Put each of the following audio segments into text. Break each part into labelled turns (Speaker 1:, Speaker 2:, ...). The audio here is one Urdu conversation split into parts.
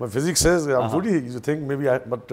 Speaker 1: My physics says I'm foodie, you think maybe but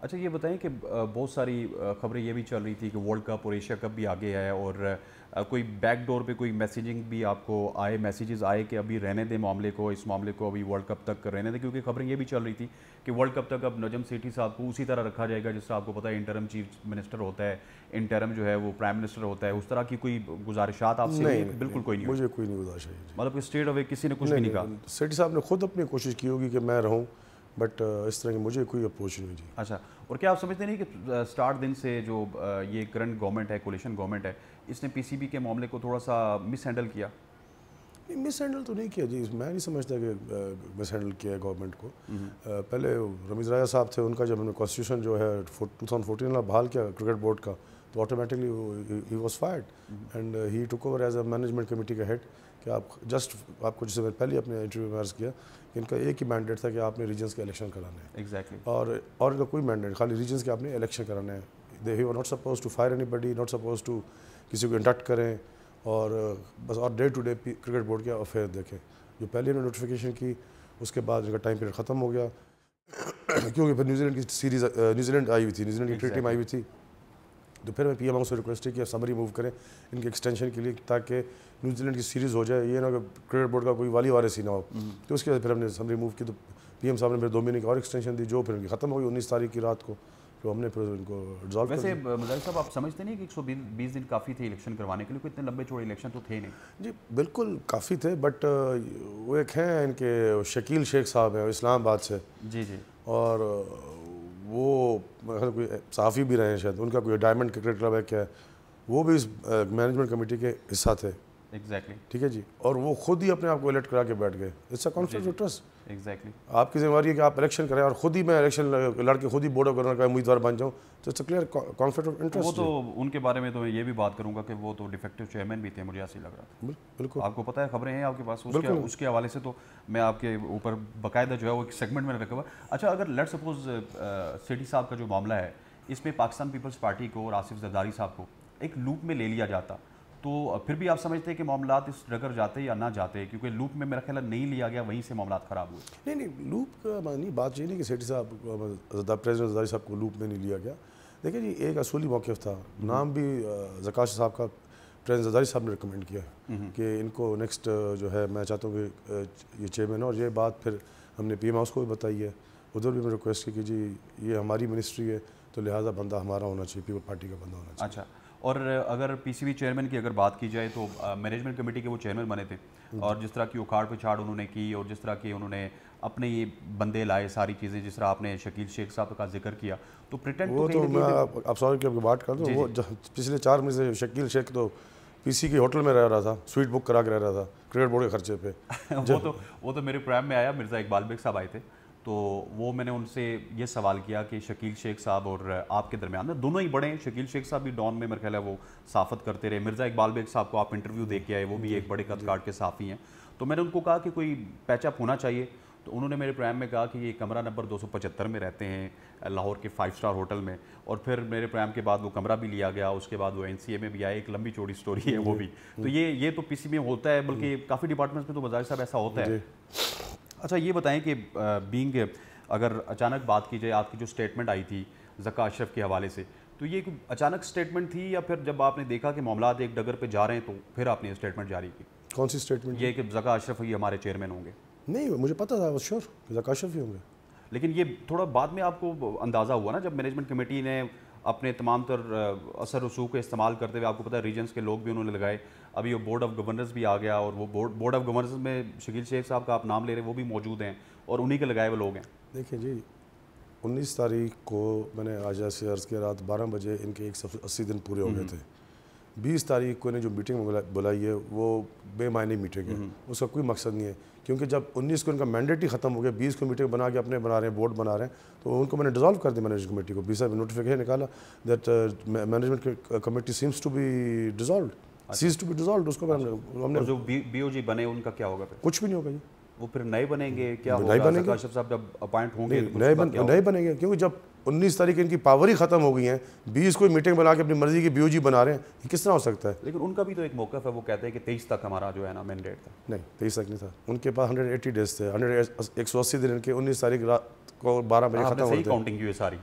Speaker 2: اچھا یہ بتائیں کہ بہت ساری خبریں یہ بھی چل رہی تھی کہ ورلڈ کپ اور ایشیا کپ بھی آگے ہے، اور کوئی بیک ڈور پہ کوئی میسیجنگ بھی آپ کو آئے، میسیجز آئے کہ ابھی رہنے دیں معاملے کو، اس معاملے کو ابھی ورلڈ کپ تک رہنے دیں، کیونکہ خبریں یہ بھی چل رہی تھی کہ ورلڈ کپ تک اب نجم سیٹھی صاحب کو اسی طرح رکھا جائے گا جس طرح آپ کو پتہ ہے انٹرم چیف منسٹر ہوتا ہے، انٹرم جو ہے وہ پرائم منسٹر ہوتا ہے، اس طرح کی کوئی گزارشات آپ سے ہوئی؟ بالکل کوئی نہیں ہوئی؟
Speaker 1: مجھے کوئی نہیں گزارش ہے،
Speaker 2: مطلب کہ اسٹیٹ اوے کسی نے کچھ بھی نہیں کہا؟
Speaker 1: سیٹھی صاحب نے خود اپنی کوشش کی ہوگی کہ میں رہوں، بٹ اس طرح کی مجھے کوئی اپروچ نہیں ہوئی جی۔
Speaker 2: اچھا، اور کیا آپ سمجھتے نہیں کہ سٹارٹ دن سے جو یہ کرنٹ گورنمنٹ ہے، کولیشن گورنمنٹ ہے، اس نے پی سی بی کے معاملے کو تھوڑا سا مس ہینڈل کیا؟
Speaker 1: نہیں، مس ہینڈل تو نہیں کیا جی، میں نہیں سمجھتا کہ مس ہینڈل کیا ہے گورنمنٹ کو۔ پہلے رمیز راجہ صاحب تھے، ان کا جب ہم نے کانسٹیٹیوشن جو ہے 2014 میں بحال کیا کرکٹ بورڈ کا، تو automatically he was fired and he took over as a management committee کا ہیڈ، کہ آپ کو جسے میں پہلے اپنے انٹرویو میں عرض کیا کہ ان کا ایک ہی مینڈیٹ تھا کہ آپ نے ریجنس کے الیکشن کرانے ہیں،
Speaker 2: ایگزیکٹلی،
Speaker 1: اور ان کا کوئی مینڈیٹ، خالی ریجنس کے آپ نے الیکشن کرانے ہیں۔ They are not suppose to fire anybody, not suppose to کسی کو انڈکٹ کریں، اور بس اور day to day cricket board کے افیئر دیکھیں۔ جو پہلے انہوں نے نوٹیفیکیشن کی، اس کے بعد ان کا ٹائم پیریڈ ختم ہو گیا، کیونکہ پھر نیوزی لینڈ کی سیریز، نیوزی لینڈ آئی ہوئی تھی، نیوزی لینڈ کی ٹیم آئی ہوئی تھی، تو پھر میں پی ایم سے ریکویسٹ کی کہ سمری موو کریں ان کے ایکسٹینشن کے لیے، تاکہ نیوزی لینڈ کی سیریز ہو جائے، یہ نہ کہ کرکٹ بورڈ کا کوئی والی وارث ہی نہ ہو۔ تو اس کے بعد پھر ہم نے سمری موو کی، تو پی ایم صاحب نے پھر 2 مہینے کی اور ایکسٹینشن دی، جو پھر ان کی ختم ہو گئی 19 تاریخ کی رات کو، تو ہم نے پھر ان کو ڈیزالو کر دیا۔
Speaker 2: ویسے مظاہر صاحب آپ سمجھتے نہیں کہ 120 دن کافی تھے الیکشن کروانے کے لیے؟ کوئی اتنے لمبے چوڑے الیکشن تو تھے نہیں؟ جی
Speaker 1: بالکل کافی تھے، بٹ وہ ایک ہیں ان کے شکیل شیخ صاحب ہیں اسلام آباد سے،
Speaker 2: جی جی،
Speaker 1: اور وہ کوئی صحافی بھی رہے ہیں شاید، ان کا کوئی ڈائمنڈ کرکٹ کلب ہے کیا ہے، وہ بھی اس مینجمنٹ کمیٹی کے حصہ تھے،
Speaker 2: ایگزیکٹلی،
Speaker 1: ٹھیک ہے جی، اور وہ خود ہی اپنے آپ کو الیکٹ کرا کے بیٹھ گئے۔ It's a conflict of trust.
Speaker 2: Exactly,
Speaker 1: آپ کی ذمہ داری ہے کہ آپ الیکشن کریں، اور خود ہی میں الیکشن لڑ کے خود ہی بورڈ آف گورنر کا امیدوار بن جاؤں، تو it's a clear conflict of interest.
Speaker 2: وہ تو ان کے بارے میں تو میں یہ بھی بات کروں گا کہ وہ تو ڈیفیکٹو چیئرمین بھی تھے، مجھے ایسے لگ رہا تھا۔
Speaker 1: بالکل،
Speaker 2: آپ کو پتہ ہے، خبریں ہیں آپ کے پاس، اس کے حوالے سے تو میں آپ کے اوپر باقاعدہ جو ہے وہ ایک سیگمنٹ میں رکھا ہوا۔ اچھا، اگر لیٹ سپوز سیٹھی صاحب کا جو معاملہ ہے، اس میں پاکستان پیپلز پارٹی کو اور آصف زرداری صاحب کو ایک لوپ میں لے لیا جاتا، تو پھر بھی آپ سمجھتے ہیں کہ معاملات اس ڈگر جاتے یا نہ جاتے؟ کیونکہ لوپ میں میرا خیال ہے نہیں لیا گیا، وہیں سے معاملات خراب ہوئے۔
Speaker 1: نہیں، لوپ کا معنی بات یہ نہیں کہ سیٹھی صاحب پریزیڈنٹ زرداری صاحب کو لوپ میں نہیں لیا گیا۔ دیکھیں جی، ایک اصولی موقف تھا، نام بھی زکاش صاحب کا پریزیڈنٹ زرداری صاحب نے ریکمینڈ کیا کہ ان کو نیکسٹ جو ہے میں چاہتا ہوں کہ یہ چیئرمین، اور یہ بات پھر ہم نے پی ایم ہاؤس کو بھی بتائی ہے، ادھر بھی میں ریکویسٹ کی کہ جی یہ ہماری منسٹری ہے، تو لہٰذا بندہ ہمارا ہونا چاہیے، پیپل پارٹی کا بندہ ہونا چاہیے۔
Speaker 2: اچھا، اور اگر پی سی بی چیئرمین کی اگر بات کی جائے تو مینجمنٹ کمیٹی کے وہ چیئرمین بنے تھے، اور جس طرح کی اکھاڑ پچھاڑ انہوں نے کی، اور جس طرح کی انہوں نے اپنے یہ بندے لائے، ساری چیزیں جس طرح آپ نے شکیل شیخ صاحب کا ذکر کیا، تو پریٹینڈ
Speaker 1: وہ تو میں آپ سوری کہ آپ کی بات کر دوں، وہ پچھلے 4 مہینے سے شکیل شیخ تو پی سی کے ہوٹل میں رہ رہا تھا، سویٹ بک کرا کے رہ رہا تھا کرکٹ بورڈ کے خرچے پہ۔
Speaker 2: وہ تو میرے پروگرام میں آیا، مرزا اقبال بیگ صاحب آئے تھے، تو وہ میں نے ان سے یہ سوال کیا کہ شکیل شیخ صاحب اور آپ کے درمیان میں دونوں ہی بڑے ہیں، شکیل شیخ صاحب بھی ڈان میں میرا خیال ہے وہ صحافت کرتے رہے، مرزا اقبال بیگ صاحب کو آپ انٹرویو دے کے آئے، وہ بھی ایک بڑے قد کاٹ کے صحافی ہیں، تو میں نے ان کو کہا کہ کوئی پیچ اپ ہونا چاہیے، تو انہوں نے میرے پروگرام میں کہا کہ یہ کمرہ نمبر 275 میں رہتے ہیں لاہور کے 5 اسٹار ہوٹل میں، اور پھر میرے پروگرام کے بعد وہ کمرہ بھی لیا گیا، اس کے بعد وہ این سی اے میں بھی آئے، ایک لمبی چوڑی سٹوری ہے وہ بھی، تو یہ تو پی سی میں ہوتا ہے، بلکہ کافی ڈپارٹمنٹس میں تو مظاہر صاحب ایسا ہوتا ہے۔ اچھا یہ بتائیں کہ بینگ اگر اچانک بات کی جائے، آپ کی جو سٹیٹمنٹ آئی تھی زکا اشرف کے حوالے سے، تو یہ کوئی اچانک سٹیٹمنٹ تھی یا پھر جب آپ نے دیکھا کہ معاملات ایک ڈگر پہ جا رہے ہیں تو پھر آپ نے یہ سٹیٹمنٹ جاری کی؟
Speaker 1: کون سی سٹیٹمنٹ؟
Speaker 2: یہ کہ زکا اشرف ہی ہمارے چیئرمین ہوں گے۔
Speaker 1: نہیں، مجھے پتہ تھا وہ شیور کہ زکا اشرف ہی ہوں گے،
Speaker 2: لیکن یہ تھوڑا بعد میں آپ کو اندازہ ہوا نا، جب مینجمنٹ کمیٹی نے اپنے تمام تر اثر رسوخ کا استعمال کرتے ہوئے، آپ کو پتہ ہے ریجنس کے لوگ بھی انہوں نے لگائے، ابھی وہ بورڈ آف گورنرز بھی آ گیا، اور وہ بورڈ آف گورنرز میں شکیل شیخ صاحب کا آپ نام لے رہے ہیں، وہ بھی موجود ہیں اور انہی کے لگائے ہوئے لوگ ہیں۔
Speaker 1: دیکھیں جی، 19 تاریخ کو میں نے آج ایسے عرض کیا، رات 12 بجے ان کے 180 دن پورے ہو گئے تھے۔ 20 تاریخ کو انہیں جو میٹنگ بلائی ہے وہ بے معنی میٹنگ ہے، اس کا کوئی مقصد نہیں ہے، کیونکہ جب 19 کو ان کا مینڈیٹ ہی ختم ہو گیا، 20 کو میٹنگ بنا کے اپنے بنا رہے ہیں، بورڈ بنا رہے ہیں، تو ان کو میں نے ڈیزالو کر دیا مینجمنٹ کمیٹی کو۔ 20 نوٹیفیکیشن نکالا that management committee seems to be dissolved, says to be dissolved, اس کو ہم نے
Speaker 2: جو بی او جی بنے ان کا کیا ہوگا پھر؟
Speaker 1: کچھ بھی نہیں ہوگا جی،
Speaker 2: وہ پھر نئے بنیں گے؟ کیا ہوگا زکا اشرف صاحب جب اپوائنٹ ہوں گے؟
Speaker 1: نئے بنیں گے، کیونکہ جب 19 تاریخ ان کی پاور ہی ختم ہو گئی ہیں، 20 کو میٹنگ بنا کے اپنی مرضی کی بی او جی بنا رہے ہیں، یہ کس طرح ہو سکتا ہے؟
Speaker 2: لیکن ان کا بھی تو ایک موقف ہے، وہ کہتے ہیں کہ 23 تک ہمارا جو ہے نا مینڈیٹ تھا۔
Speaker 1: نہیں، 23 تک نہیں تھا، ان کے پاس 180 ڈیز تھے، 180 دن ان کے 19 تاریخ رات کو 12 بجے ختم ہوتے ہیں۔
Speaker 2: صحیح کاؤنٹنگ کی ہے ساری؟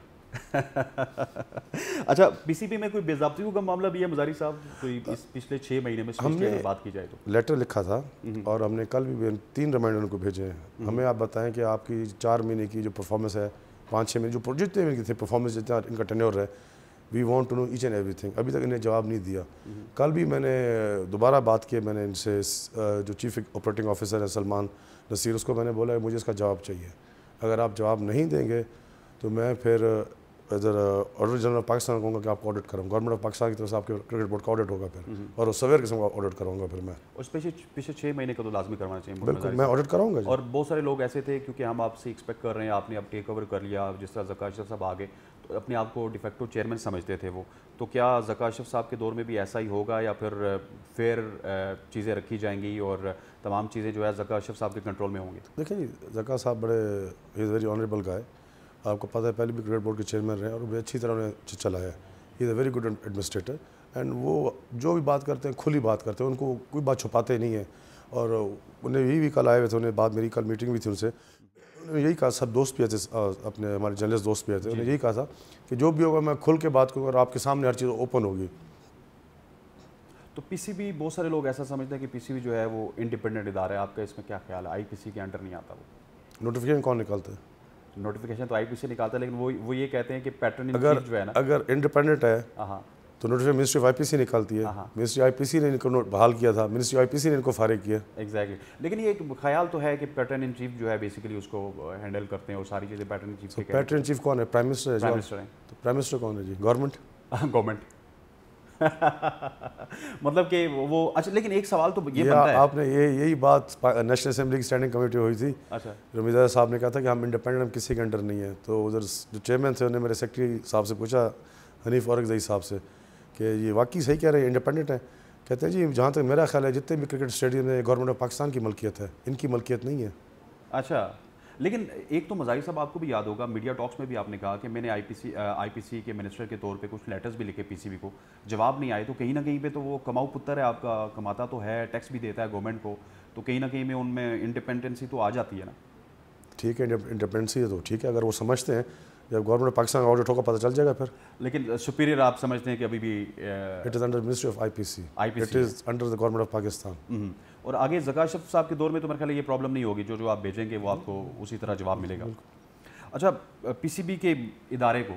Speaker 2: اچھا PCB میں کوئی بے ضابطگی کا معاملہ بھی ہے مزاری صاحب؟ کوئی اس پچھلے 6 مہینے میں
Speaker 1: ہم نے
Speaker 2: بات کی جائے تو
Speaker 1: لیٹر لکھا تھا اور ہم نے کل بھی 3 ریمائنڈر ان کو بھیجے ہیں. ہمیں آپ بتائیں کہ آپ کی 4 مہینے کی جو پرفارمنس ہے, 5-6 مہینے جو جتنے مہینے کی تھے پرفارمنس, جتنا ان کا ٹینیور ہے, we want to know each and everything. ابھی تک انہیں جواب نہیں دیا. کل بھی میں نے دوبارہ بات کی, میں نے ان سے جو چیف آپریٹنگ آفیسر ہے سلمان نصیر, اس کو میں نے بولا مجھے اس کا جواب چاہیے. اگر آپ جواب نہیں دیں گے تو میں پھر ادھر آڈیٹر جنرل آف پاکستان کہوں گا کہ آپ کو آڈٹ کروں. گورنمنٹ آف پاکستان کی طرف سے آپ کے کرکٹ بورڈ کا آڈٹ ہوگا پھر, اور وہ سویئر قسم کا آڈٹ کراؤں گا پھر میں.
Speaker 2: اس پچھلے 6 مہینے کا تو لازمی کروانا چاہیے.
Speaker 1: بالکل میں آڈٹ کراؤں گا.
Speaker 2: اور بہت سارے لوگ ایسے تھے کیونکہ ہم آپ سے ایکسپیکٹ کر رہے ہیں, آپ نے اب ٹیک اوور کر لیا, جس طرح ذکا اشرف صاحب آگے تو اپنے آپ کو ڈیفیکٹو چیئرمین سمجھتے تھے وہ, تو کیا ذکا اشرف صاحب کے دور میں بھی ایسا ہی ہوگا یا پھر فیئر چیزیں رکھی جائیں گی اور تمام چیزیں جو ہے ذکا اشرف صاحب کے کنٹرول میں ہوں گی؟
Speaker 1: دیکھیں جی, ذکا صاحب بڑے ہی از ویری آنریبل گائے. آپ کو پتہ ہے پہلے بھی کرکٹ بورڈ کے چیئرمین رہے اور وہ اچھی طرح انہیں چلایا ہے. He is a very good administrator and وہ جو بھی بات کرتے ہیں کھلی بات کرتے ہیں, ان کو کوئی بات چھپاتے نہیں ہیں. اور انہیں یہی بھی کل آئے ہوئے تھے, انہیں بات میری کل میٹنگ بھی تھی ان سے, انہوں نے یہی کہا, سب دوست بھی آتے اپنے ہمارے جرنلسٹ دوست بھی آتے, انہوں نے یہی کہا تھا کہ جو بھی ہوگا میں کھل کے بات کروں گا اور آپ کے سامنے ہر چیز اوپن ہوگی.
Speaker 2: تو PCB بہت سارے لوگ ایسا سمجھتے ہیں کہ PCB جو ہے وہ انڈیپینڈنٹ ادارہ ہے, آپ کا اس میں کیا خیال ہے؟ IPC کے انڈر نہیں آتا وہ.
Speaker 1: نوٹیفیکیشن کون نکالتا ہے؟
Speaker 2: نوٹیفیکیشن تو IPC نکالتا ہے, لیکن وہ یہ کہتے ہیں کہ پیٹرن ان چیف جو ہے نا,
Speaker 1: اگر انڈیپینڈنٹ ہے تو نوٹیفیکیشن منسٹری آف IPC نکالتی ہے. منسٹری IPC نے ان کو بحال کیا تھا, منسٹری IPC نے ان کو فارغ کیا.
Speaker 2: ایگزیکٹلی. لیکن یہ ایک خیال تو ہے کہ پیٹرن ان چیف جو ہے بیسیکلی اس کو ہینڈل کرتے ہیں اور ساری چیزیں پیٹرن ان چیف کے.
Speaker 1: پیٹرن ان چیف کون ہے؟ پرائم منسٹر ہے.
Speaker 2: پرائم منسٹر ہے.
Speaker 1: تو پرائم منسٹر کون ہے جی؟ گورنمنٹ.
Speaker 2: مطلب کہ وہ اچھا, لیکن ایک سوال تو یہ بنتا ہے,
Speaker 1: آپ نے یہی بات نیشنل اسمبلی کی اسٹینڈنگ کمیٹی ہوئی تھی.
Speaker 2: اچھا,
Speaker 1: رمیزہ صاحب نے کہا تھا کہ ہم انڈیپینڈنٹ, ہم کسی کے انڈر نہیں ہیں. تو ادھر جو چیئرمین تھے انہوں نے میرے سیکرٹری صاحب سے پوچھا, حنیف اورکزئی صاحب سے, کہ یہ واقعی صحیح کہہ رہے ہیں انڈیپینڈنٹ ہیں؟ کہتے ہیں جی جہاں تک میرا خیال ہے جتنے بھی کرکٹ اسٹیڈیم ہے گورنمنٹ آف پاکستان کی ملکیت ہے, ان کی ملکیت نہیں ہے.
Speaker 2: اچھا, لیکن ایک تو مظاہر صاحب آپ کو بھی یاد ہوگا, میڈیا ٹاکس میں بھی آپ نے کہا کہ میں نے IPC کے منسٹر کے طور پہ کچھ لیٹرز بھی لکھے PCB کو, جواب نہیں آئے. تو کہیں نہ کہیں پہ تو وہ کماؤ پتر ہے آپ کا, کماتا تو ہے, ٹیکس بھی دیتا ہے گورنمنٹ کو, تو کہیں نہ کہیں میں ان میں انڈیپینڈنسی تو آ جاتی ہے نا.
Speaker 1: ٹھیک ہے, انڈیپینڈنسی ہے تو ٹھیک ہے, اگر وہ سمجھتے ہیں جب گورنمنٹ آف پاکستان آڈٹ ہوگا پتہ چل جائے گا پھر.
Speaker 2: لیکن سپیریئر آپ سمجھتے ہیں کہ ابھی بھی
Speaker 1: it is under ministry of IPC, it is under the government of Pakistan.
Speaker 2: اور آگے ذکا اشرف صاحب کے دور میں تو میرے خیال ہے یہ پرابلم نہیں ہوگی, جو آپ بھیجیں گے وہ آپ کو اسی طرح جواب ملے گا. اچھا, PCB کے ادارے کو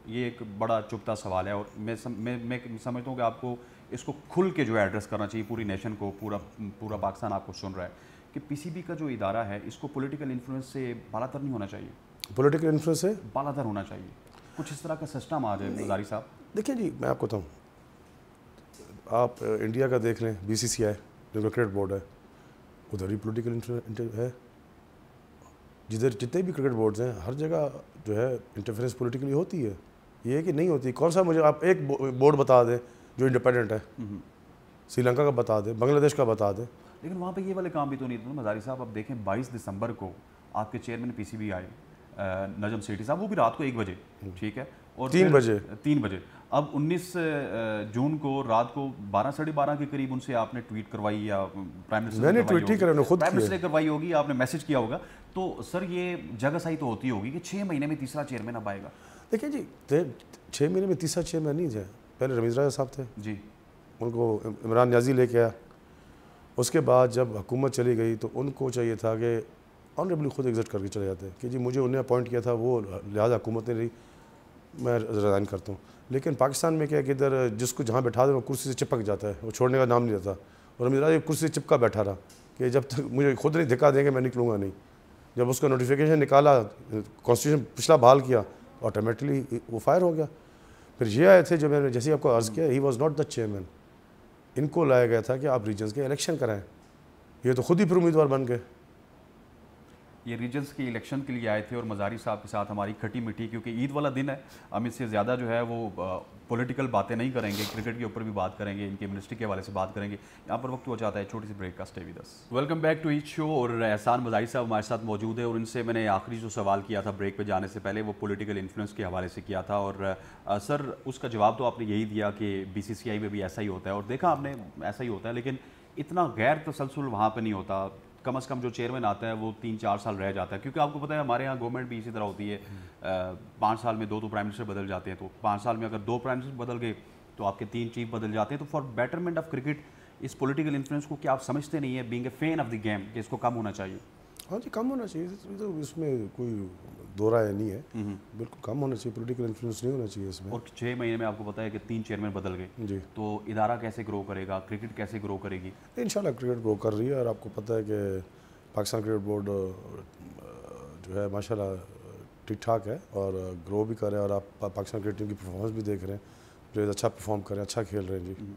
Speaker 2: یہ ایک بڑا چبھتا سوال ہے, اور میں سمجھتا ہوں کہ آپ کو اس کو کھل کے جو ہے ایڈریس کرنا چاہیے پوری نیشن کو, پورا پاکستان آپ کو سن رہا ہے, کہ PCB کا جو ادارہ ہے اس کو پولیٹیکل انفلوئنس سے بالا تر نہیں ہونا چاہیے.
Speaker 1: پولیٹیکل انفلوئنس سے
Speaker 2: بالا تر ہونا چاہیے, کچھ اس طرح کا سسٹم آ جائے مزاری صاحب.
Speaker 1: دیکھیں جی, میں آپ کو بتاؤں, آپ انڈیا کا دیکھ لیں, BCCI جو کرکٹ بورڈ ہے, ادھر ہی پولیٹیکل انفلوئنس ہے. جدھر جتنے بھی کرکٹ بورڈز ہیں ہر جگہ جو ہے انٹرفیرنس پولیٹیکلی ہوتی ہے. یہ ہے کہ نہیں ہوتی. کون سا مجھے آپ ایک بورڈ بتا دیں جو انڈیپینڈنٹ ہے, سری لنکا کا بتا دیں, بنگلہ دیش کا بتا دیں.
Speaker 2: لیکن وہاں پہ یہ والے کام بھی تو نہیں تھے مزاری صاحب. اب دیکھیں 22 دسمبر کو آپ کے چیئرمین PCB آئے نجم سیٹھی صاححب, وہ بھی رات کو 1 بجے, ٹھیک ہے, اور 3 بجے. اب 19 جون کو رات کو 12 ساڑھے 12 کے قریب ان سے آپ نے ٹویٹ کروائی, یا پرائم منسٹر نے کروائی ہوگی, آپ نے میسج کیا ہوگا. تو سر یہ جگہ سائی تو ہوتی ہوگی کہ 6 مہینے میں تیسرا چیئرمین اب آئے گا.
Speaker 1: دیکھیں جی, 6 مہینے میں تیسرا چیئرمین نہیں ہے. پہلے رمیز راجہ صاحب تھے
Speaker 2: جی,
Speaker 1: ان کو عمران نیازی لے کے آیا. اس کے بعد جب حکومت چلی گئی تو ان کو چاہیے تھا کہ آنریبلی خود ایگزٹ کر کے چلے جاتے کہ جی مجھے انہیں اپوائنٹ کیا تھا, وہ لہٰذا حکومت نے رہی, میں ریزائن کرتا ہوں. لیکن پاکستان میں کیا کہ ادھر جس کو جہاں بٹھا دے وہ کرسی سے چپک جاتا ہے, وہ چھوڑنے کا نام نہیں لیتا. اور رمیز راجہ کرسی سے چپکا بیٹھا رہا کہ جب تک مجھے خود نہیں دھکا دیں گے میں نکلوں گا نہیں. جب اس کا نوٹیفیکیشن نکالا, کانسٹیٹیوشن پچھلا بحال کیا, آٹومیٹکلی وہ فائر ہو گیا. پھر یہ آئے تھے جو میں نے جیسے آپ کو عرض کیا, he was not the chairman. ان کو لایا گیا تھا کہ آپ ریجنس کے الیکشن کرائیں, یہ تو خود ہی پھر امیدوار بن گئے.
Speaker 2: یہ ریجنس کی الیکشن کے لیے آئے تھے, اور مزاری صاحب کے ساتھ ہماری کھٹی میٹھی, کیونکہ عید والا دن ہے, ہم اس سے زیادہ جو ہے وہ پولیٹیکل باتیں نہیں کریں گے, کرکٹ کے اوپر بھی بات کریں گے, ان کے منسٹری کے حوالے سے بات کریں گے. یہاں پر وقت ہو جاتا ہے چھوٹی سی بریک کا, stay with us. Welcome back to eight show, اور احسان مزاری صاحب ہمارے ساتھ موجود ہے, اور ان سے میں نے آخری جو سوال کیا تھا بریک پہ جانے سے پہلے وہ پولیٹیکل انفلوئنس کے حوالے سے کیا تھا, اور سر اس کا جواب تو آپ نے یہی دیا کہ BCCI میں بھی ایسا ہی ہوتا ہے, اور دیکھا آپ نے ایسا ہی ہوتا ہے, لیکن اتنا غیر تسلسل وہاں پہ نہیں ہوتا. کم از کم جو چیئرمین آتا ہے وہ 3-4 سال رہ جاتا ہے, کیونکہ آپ کو پتہ ہے ہمارے یہاں گورنمنٹ بھی اسی طرح ہوتی ہے, 5 سال میں 2 پرائم منسٹر بدل جاتے ہیں, تو 5 سال میں اگر 2 پرائم منسٹر بدل گئے تو آپ کے 3 چیف بدل جاتے ہیں. تو فار بیٹرمنٹ آف کرکٹ اس پولیٹیکل انفلوئنس کو کیا آپ سمجھتے نہیں ہیں being a fan of the game کہ اس کو کم ہونا چاہیے؟
Speaker 1: ہاں جی کم ہونا چاہیے, تو اس میں کوئی دو رائے نہیں ہے, بالکل کم ہونا چاہیے, پولیٹیکل انفلوئنس نہیں ہونا چاہیے اس میں.
Speaker 2: اور 6 مہینے میں آپ کو پتہ ہے کہ 3 چیئرمین بدل گئے
Speaker 1: جی,
Speaker 2: تو ادارہ کیسے گرو کرے گا, کرکٹ کیسے گرو کرے گی؟
Speaker 1: انشاءاللہ کرکٹ گرو کر رہی ہے, اور آپ کو پتہ ہے کہ پاکستان کرکٹ بورڈ جو ہے ماشاءاللہ ٹھیک ٹھاک ہے اور گرو بھی کر رہے ہیں, اور آپ پاکستان کرکٹ ٹیم کی پرفارمنس بھی دیکھ رہے ہیں, پلیئرز اچھا پرفارم کر رہے ہیں, اچھا کھیل رہے ہیں. جی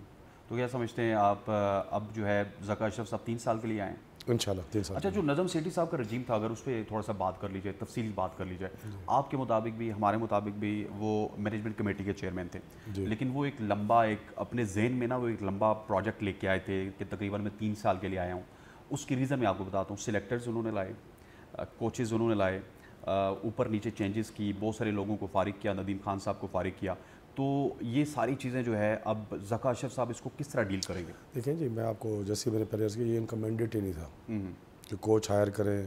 Speaker 2: تو کیا سمجھتے ہیں آپ اب جو ہے ذکا اشرف صاحب 3 سال کے لیے آئے ہیں
Speaker 1: انشاءاللہ 3 سال.
Speaker 2: اچھا, جو نظم سیٹھی صاحب کا رجیم تھا اگر اس پہ تھوڑا سا بات کر لی جائے, تفصیلی بات کر لی جائے, آپ کے مطابق بھی ہمارے مطابق بھی وہ مینجمنٹ کمیٹی کے چیئرمین تھے, لیکن وہ ایک لمبا ایک اپنے ذہن میں نا وہ ایک لمبا پروجیکٹ لے کے آئے تھے کہ تقریباً میں 3 سال کے لیے آیا ہوں. اس کی ریزن میں آپ کو بتاتا ہوں, سلیکٹرز انہوں نے لائے, کوچز انہوں نے لائے, اوپر نیچے چینجز کی, بہت سارے لوگوں کو فارغ کیا, ندیم خان صاحب کو فارغ کیا. تو یہ ساری چیزیں جو ہے اب ذکا اشرف صاحب اس کو کس طرح ڈیل کریں گے؟
Speaker 1: دیکھیں جی, میں آپ کو جیسے میں نے پہلے عرض کیا, یہ ان کا مینڈیٹ ہی نہیں تھا کہ کوچ ہائر کریں,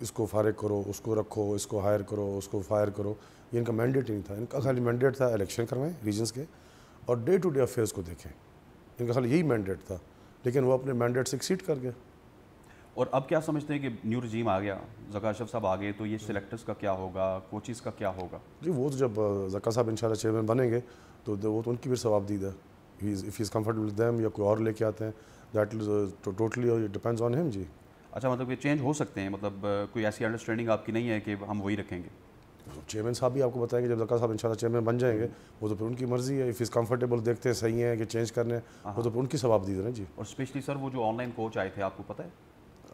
Speaker 1: اس کو فارغ کرو, اس کو رکھو, اس کو ہائر کرو, اس کو فائر کرو. یہ ان کا مینڈیٹ ہی نہیں تھا. ان کا خالی مینڈیٹ تھا الیکشن کروائیں ریجنس کے اور ڈے ٹو ڈے افیئرس کو دیکھیں. ان کا خالی یہی مینڈیٹ تھا, لیکن وہ اپنے مینڈیٹ سے ایکسیڈ کر گئے.
Speaker 2: اور اب کیا سمجھتے ہیں کہ نیو رجیم آ گیا, ذکا اشرف صاحب آ گئے, تو یہ سلیکٹرز کا کیا ہوگا, کوچز کا کیا ہوگا؟
Speaker 1: جی وہ تو جب ذکا صاحب انشاءاللہ چیئرمین بنیں گے تو وہ تو ان کی بھی ثواب دید ہے. If he is comfortable with them یا کوئی اور لے کے آتے ہیں, دیٹ ٹوٹلی ڈپینڈز آن ہم. جی
Speaker 2: اچھا, مطلب یہ چینج ہو سکتے ہیں, مطلب کوئی ایسی انڈرسٹینڈنگ آپ کی نہیں ہے کہ ہم وہی رکھیں گے؟
Speaker 1: چیئرمین صاحب بھی آپ کو بتائیں گے جب ذکا صاحب انشاءاللہ چیئرمین بن جائیں گے, وہ تو پھر ان کی مرضی ہے. اف از کمفرٹیبل دیکھتے ہیں صحیح ہے کہ چینج کرنے, وہ تو پھر ان کی ثواب دید ہے نا. جی
Speaker 2: اور اسپیشلی سر وہ جو آن لائن کوچ آئے تھے آپ کو پتہ ہے,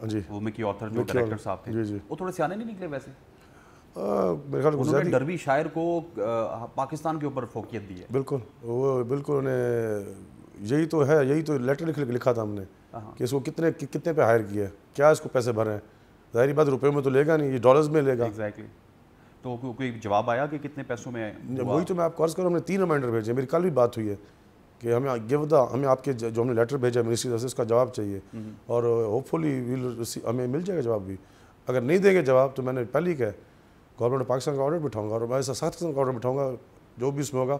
Speaker 1: جی
Speaker 2: وہ مکی آتھر جو ڈائریکٹر صاحب تھے,
Speaker 1: جی جی
Speaker 2: وہ تھوڑے سیانے نہیں نکلے ویسے؟
Speaker 1: میرے خیال
Speaker 2: انہوں نے ڈربی شاعر کو پاکستان کے اوپر فوقیت دی ہے.
Speaker 1: بالکل, وہ بالکل انہیں یہی تو ہے, یہی تو لیٹر لکھا تھا ہم نے کہ اس کو کتنے پہ ہائر کیا ہے, کیا اس کو پیسے بھرے ہیں. ظاہری بات روپے میں تو لے گا نہیں, یہ ڈالرز میں لے گا.
Speaker 2: ایگزیکٹلی. تو کوئی جواب آیا کہ کتنے پیسوں میں؟
Speaker 1: وہی تو میں آپ کو عرض کروں, ہم نے 3 ریمائنڈر بھیجے. میری کل بھی بات ہوئی ہے کہ ہمیں آپ کے جو ہم نے لیٹر بھیجا منسٹری سے, اس کا جواب چاہیے, اور ہوپ فلی ہمیں مل جائے گا جواب بھی. اگر نہیں دیں گے جواب تو میں نے پہلے ہی کہا گورنمنٹ پاکستان کا آرڈر بٹھاؤں گا, اور میں ایسا 7 قسم کا آرڈر بٹھاؤں گا, جو بھی اس میں ہوگا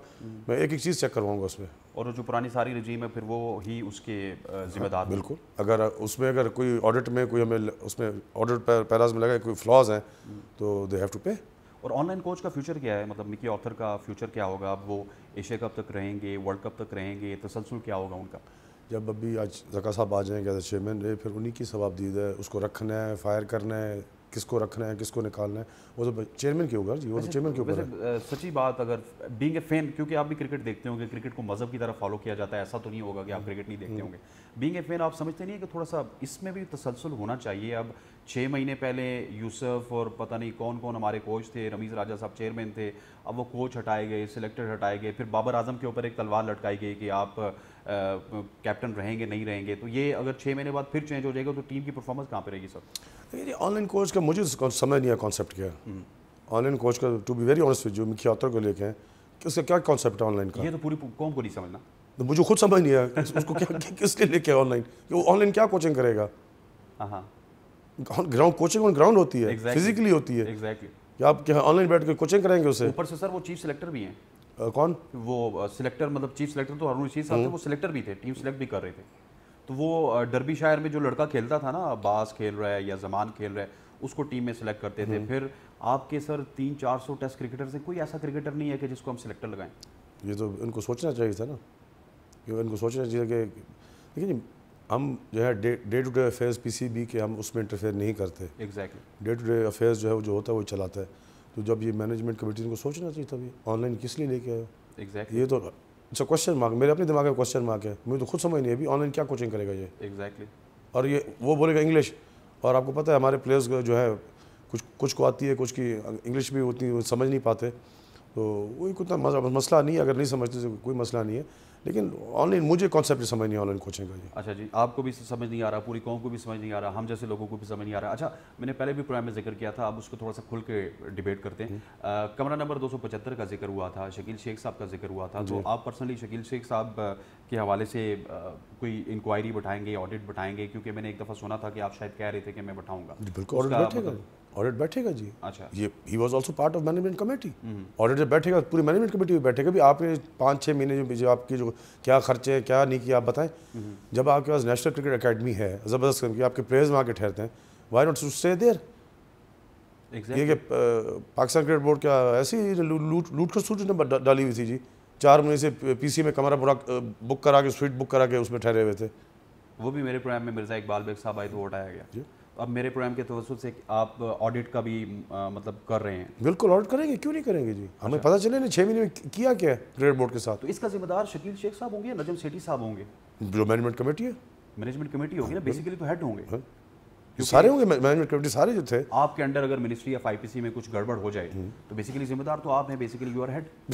Speaker 1: میں ایک چیز چیک کرواؤں گا اس میں.
Speaker 2: اور جو پرانی ساری رجیم ہے پھر وہ ہی اس کے ذمہ دار.
Speaker 1: بالکل, اگر اس میں اگر کوئی آڈٹ میں کوئی ہمیں اس میں آڈٹ پیراز میں لگا کوئی فلاز ہیں تو دے ہیو ٹو پے.
Speaker 2: اور آن لائن کوچ کا فیوچر کیا ہے, مطلب مکی آتھر کا فیوچر کیا ہوگا؟ اب وہ ایشیا کپ تک رہیں گے, ورلڈ کپ تک رہیں گے, تسلسل کیا ہوگا ان کا؟
Speaker 1: جب ابھی آج ذکا صاحب آ جائیں گے ایز چیئرمین, پھر انہی کی ثواب دید ہے. اس کو رکھنا ہے, فائر کرنا ہے, کس کو رکھنا ہے, کس کو نکالنا ہے, وہ تو چیئرمین کے اوپر. جی وہ تو چیئرمین کے اوپر ہے.
Speaker 2: سچی بات, اگر بینگ اے فین, کیونکہ آپ بھی کرکٹ دیکھتے ہوں گے, کرکٹ کو مذہب کی طرف فالو کیا جاتا ہے, ایسا تو نہیں ہوگا کہ آپ کرکٹ نہیں دیکھتے ہوں گے. بینگ اے فین آپ سمجھتے نہیں ہیں کہ تھوڑا سا اس میں بھی تسلسل ہونا چاہیے؟ اب 6 مہینے پہلے یوسف اور پتہ نہیں کون کون ہمارے کوچ تھے, رمیز راجہ صاحب چیئرمین تھے, اب وہ کوچ ہٹائے گئے, سلیکٹر ہٹائے گئے, پھر بابر اعظم کے اوپر ایک تلوار لٹکائی گئی کہ آپ کیپٹن رہیں گے نہیں رہیں گے. تو یہ اگر 6 مہینے بعد پھر چینج ہو جائے گا تو ٹیم کی پرفارمنس کہاں پہ رہے گی سر؟
Speaker 1: یہ آن لائن کوچ کا مجھے سمجھ نہیں آیا کانسیپٹ کیا ہے. آن لائن کوچ کا ٹو بی ویری آنیسٹ جو مکی آتھر کو لے کے ہیں, کہ اس کا کیا کانسیپٹ ہے آن لائن کا,
Speaker 2: یہ تو پوری قوم کو نہیں سمجھنا.
Speaker 1: تو مجھے خود سمجھ نہیں آیا اس کو کس لیے لے کے آن لائن, کہ وہ آن لائن کیا کوچنگ کرے گا.
Speaker 2: ہاں
Speaker 1: گراؤنڈ کوچنگ آن گراؤنڈ ہوتی ہے, فزیکلی ہوتی ہے.
Speaker 2: ایگزیکٹلی.
Speaker 1: کہ آپ کیا آن لائن بیٹھ کے کوچنگ کریں گے اسے.
Speaker 2: اوپر سے سر وہ چیف سلیکٹر بھی ہیں.
Speaker 1: کون؟
Speaker 2: وہ سلیکٹر, مطلب چیف سلیکٹر تو ہارون رشید صاحب تھے, وہ سلیکٹر بھی تھے, ٹیم سلیکٹ بھی کر رہے تھے. تو وہ ڈربی شاعر میں جو لڑکا کھیلتا تھا نا, عباس کھیل رہا ہے یا زمان کھیل رہا ہے, اس کو ٹیم میں سلیکٹ کرتے تھے. پھر آپ کے سر 300-400 ٹیسٹ کرکٹر سے کوئی ایسا کرکٹر نہیں ہے کہ جس کو ہم سلیکٹر لگائیں.
Speaker 1: یہ تو ان کو سوچنا چاہیے تھا نا, کہ ان کو سوچنا چاہیے کہ دیکھیں جی ہم جو ہے day to day affairs PCB کے ہم اس میں انٹرفیئر نہیں کرتے.
Speaker 2: Exactly.
Speaker 1: Day to day affairs جو ہے وہ جو ہوتا ہے وہ چلاتا ہے. تو جب یہ مینجمنٹ کمیٹی کو سوچنا چاہیے تھا آن لائن کس لیے لے کے آئے.
Speaker 2: ایگزیکٹلی.
Speaker 1: یہ تو اچھا کوشچن مارک, میرے اپنے دماغ میں کوشچن مارک ہے, مجھے تو خود سمجھ نہیں ہے ابھی آن لائن کیا کوچنگ کرے گا یہ.
Speaker 2: ایگزیکٹلی.
Speaker 1: اور یہ وہ بولے گا انگلش, اور آپ کو پتہ ہے ہمارے پلیئرز جو ہے کچھ کو آتی ہے, کچھ کی انگلش بھی اتنی سمجھ نہیں پاتے. تو وہی کتنا مسئلہ نہیں ہے, اگر نہیں سمجھتے تو کوئی مسئلہ نہیں ہے. لیکن آن لائن مجھے کانسیپٹ سمجھ نہیں آن لائن کوچنگ کا. جی
Speaker 2: اچھا جی, آپ کو بھی سمجھ نہیں آ رہا, پوری قوم کو بھی سمجھ نہیں آ رہا, ہم جیسے لوگوں کو بھی سمجھ نہیں آ رہا. اچھا, میں نے پہلے بھی پروگرام میں ذکر کیا تھا, اب اس کو تھوڑا سا کھل کے ڈیبیٹ کرتے ہیں. کمرہ نمبر 275 کا ذکر ہوا تھا, شکیل شیخ صاحب کا ذکر ہوا تھا, تو آپ پرسنلی شکیل شیخ صاحب کے حوالے سے کوئی انکوائری بٹھائیں گے, آڈٹ بٹھائیں گے؟ کیونکہ میں نے ایک دفعہ سنا تھا کہ آپ شاید کہہ رہے تھے کہ میں بٹھاؤں گا.
Speaker 1: بالکل آڈٹ بیٹھے گا. جی
Speaker 2: اچھا,
Speaker 1: یہ he was also part of management committee. Audit جب بیٹھے گا پوری مینجمنٹ کمیٹی بھی بیٹھے گا. بھی آپ نے 5-6 مہینے جو آپ کی جو کیا خرچے ہیں کیا نہیں کیا آپ بتائیں. جب آپ کے پاس نیشنل کرکٹ اکیڈمی ہے زبردست قسم کی, آپ کے پلیئرز وہاں کے ٹھہرتے ہیں, why not to stay there. یہ کہ پاکستان کرکٹ بورڈ کیا ایسی لوٹ کر سوٹ نمبر ڈالی ہوئی تھی جی, 4 مہینے سے پی سی میں کمرہ پورا بک کرا کے سویٹ بک کرا کے اس میں ٹھہرے ہوئے تھے.
Speaker 2: وہ بھی میرے پروگرام میں مرزا اقبال بیگ صاحب آئے تو ووٹ آیا گیا. اب میرے پروگرام کے توسط سے آپ آڈٹ کا بھی مطلب کر رہے ہیں.
Speaker 1: بالکل آڈٹ کریں گے, کیوں نہیں کریں گے جی. ہمیں پتہ چلے نا 6 مہینے میں کیا کیا ہے کرکٹ بورڈ کے ساتھ.
Speaker 2: تو اس کا ذمہ دار شکیل شیخ صاحب ہوں گے یا نجم سیٹھی صاحب ہوں گے؟
Speaker 1: جو مینجمنٹ کمیٹی ہے,
Speaker 2: مینجمنٹ کمیٹی ہوگی نا, بیسیکلی تو ہیڈ ہوں گے
Speaker 1: سارے ہوں گے. مینجمنٹ کمیٹی سارے جو تھے
Speaker 2: آپ کے انڈر, اگر منسٹری آف آئی پی سی میں کچھ گڑبڑ ہو جائے تو بیسیکلی ذمہ دار تو آپ ہیں, بیسیکلی یو آر ہیڈ.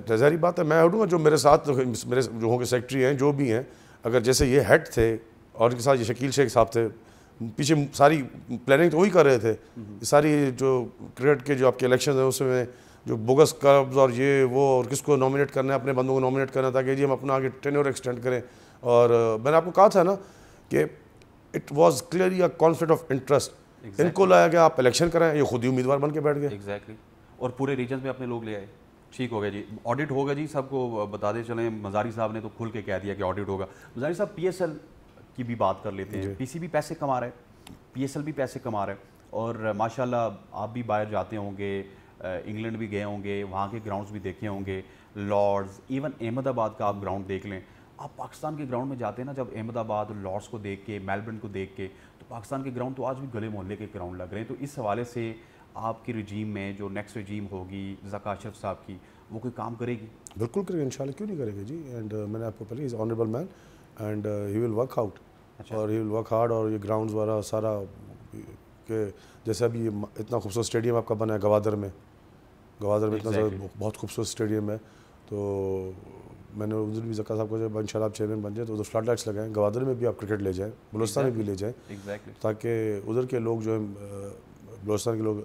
Speaker 1: ظاہری بات ہے میں ہٹوں گا. جو میرے ساتھ میرے جو ہوں گے سیکٹری ہیں جو بھی ہیں, اگر جیسے یہ ہیڈ تھے اور ان کے ساتھ یہ شکیل شیخ صاحب تھے, پیچھے ساری پلاننگ تو وہی کر رہے تھے. ساری جو کرکٹ کے جو آپ کے الیکشن ہیں اس میں جو بوگس کلبز اور یہ وہ اور کس کو نامینیٹ کرنا ہے, اپنے بندوں کو نامینیٹ کرنا تاکہ جی ہم اپنا آگے ٹینیور ایکسٹینڈ کریں. اور میں نے آپ کو کہا تھا نا کہ it was clearly a conflict of interest. ان کو لایا گیا آپ الیکشن کریں, یہ خود ہی امیدوار بن کے بیٹھ گئے.
Speaker 2: ایگزیکٹلی, اور پورے ریجنز میں اپنے لوگ لے آئے. ٹھیک ہو گیا جی, آڈٹ ہوگا جی, سب کو بتا دے چلیں. مزاری صاحب نے تو کھل کے کہہ دیا کہ آڈٹ ہوگا. مزاری صاحب پی ایس ایل کی بھی بات کر لیتے ہیں. پی سی بھی پیسے کما رہا ہے, پی ایس ایل بھی پیسے کما رہا ہے, اور ماشاء اللہ آپ بھی باہر جاتے ہوں گے, انگلینڈ بھی گئے ہوں گے, وہاں کے گراؤنڈز بھی دیکھے ہوں گے, لارڈز, ایون احمد آباد کا آپ گراؤنڈ دیکھ لیں. آپ پاکستان کے گراؤنڈ میں جاتے ہیں نا, جب احمد آباد لارڈس کو دیکھ کے, میلبرن کو دیکھ کے, تو پاکستان کے گراؤنڈ تو آج بھی گلے محلے کے گراؤنڈ لگ رہے ہیں. تو اس حوالے سے آپ کی رجیم میں جو نیکسٹ رجیم ہوگی ذکا اشرف صاحب کی, وہ کوئی کام کرے گی؟
Speaker 1: بالکل کرے گی انشاءاللہ, کیوں نہیں کرے گی جی. اینڈ میں نے آپ کو پہلے is honourable man and he will work out, اور ہی ول ورک ہارڈ. اور یہ گراؤنڈز وغیرہ سارا کہ جیسے ابھی یہ اتنا خوبصورت اسٹیڈیم آپ کا بنا ہے گوادر میں اتنا زیادہ بہت خوبصورت اسٹیڈیم ہے. تو میں نے ادھر بھی ذکا صاحب کو جب ان شاء اللہ آپ چیئرمین بن جائیں تو ادھر فلڈ لائٹس لگائیں, گوادر میں بھی آپ کرکٹ لے جائیں, بلوچستان میں بھی لے جائیں, تاکہ ادھر کے لوگ جو ہیں بلوچستان کے لوگ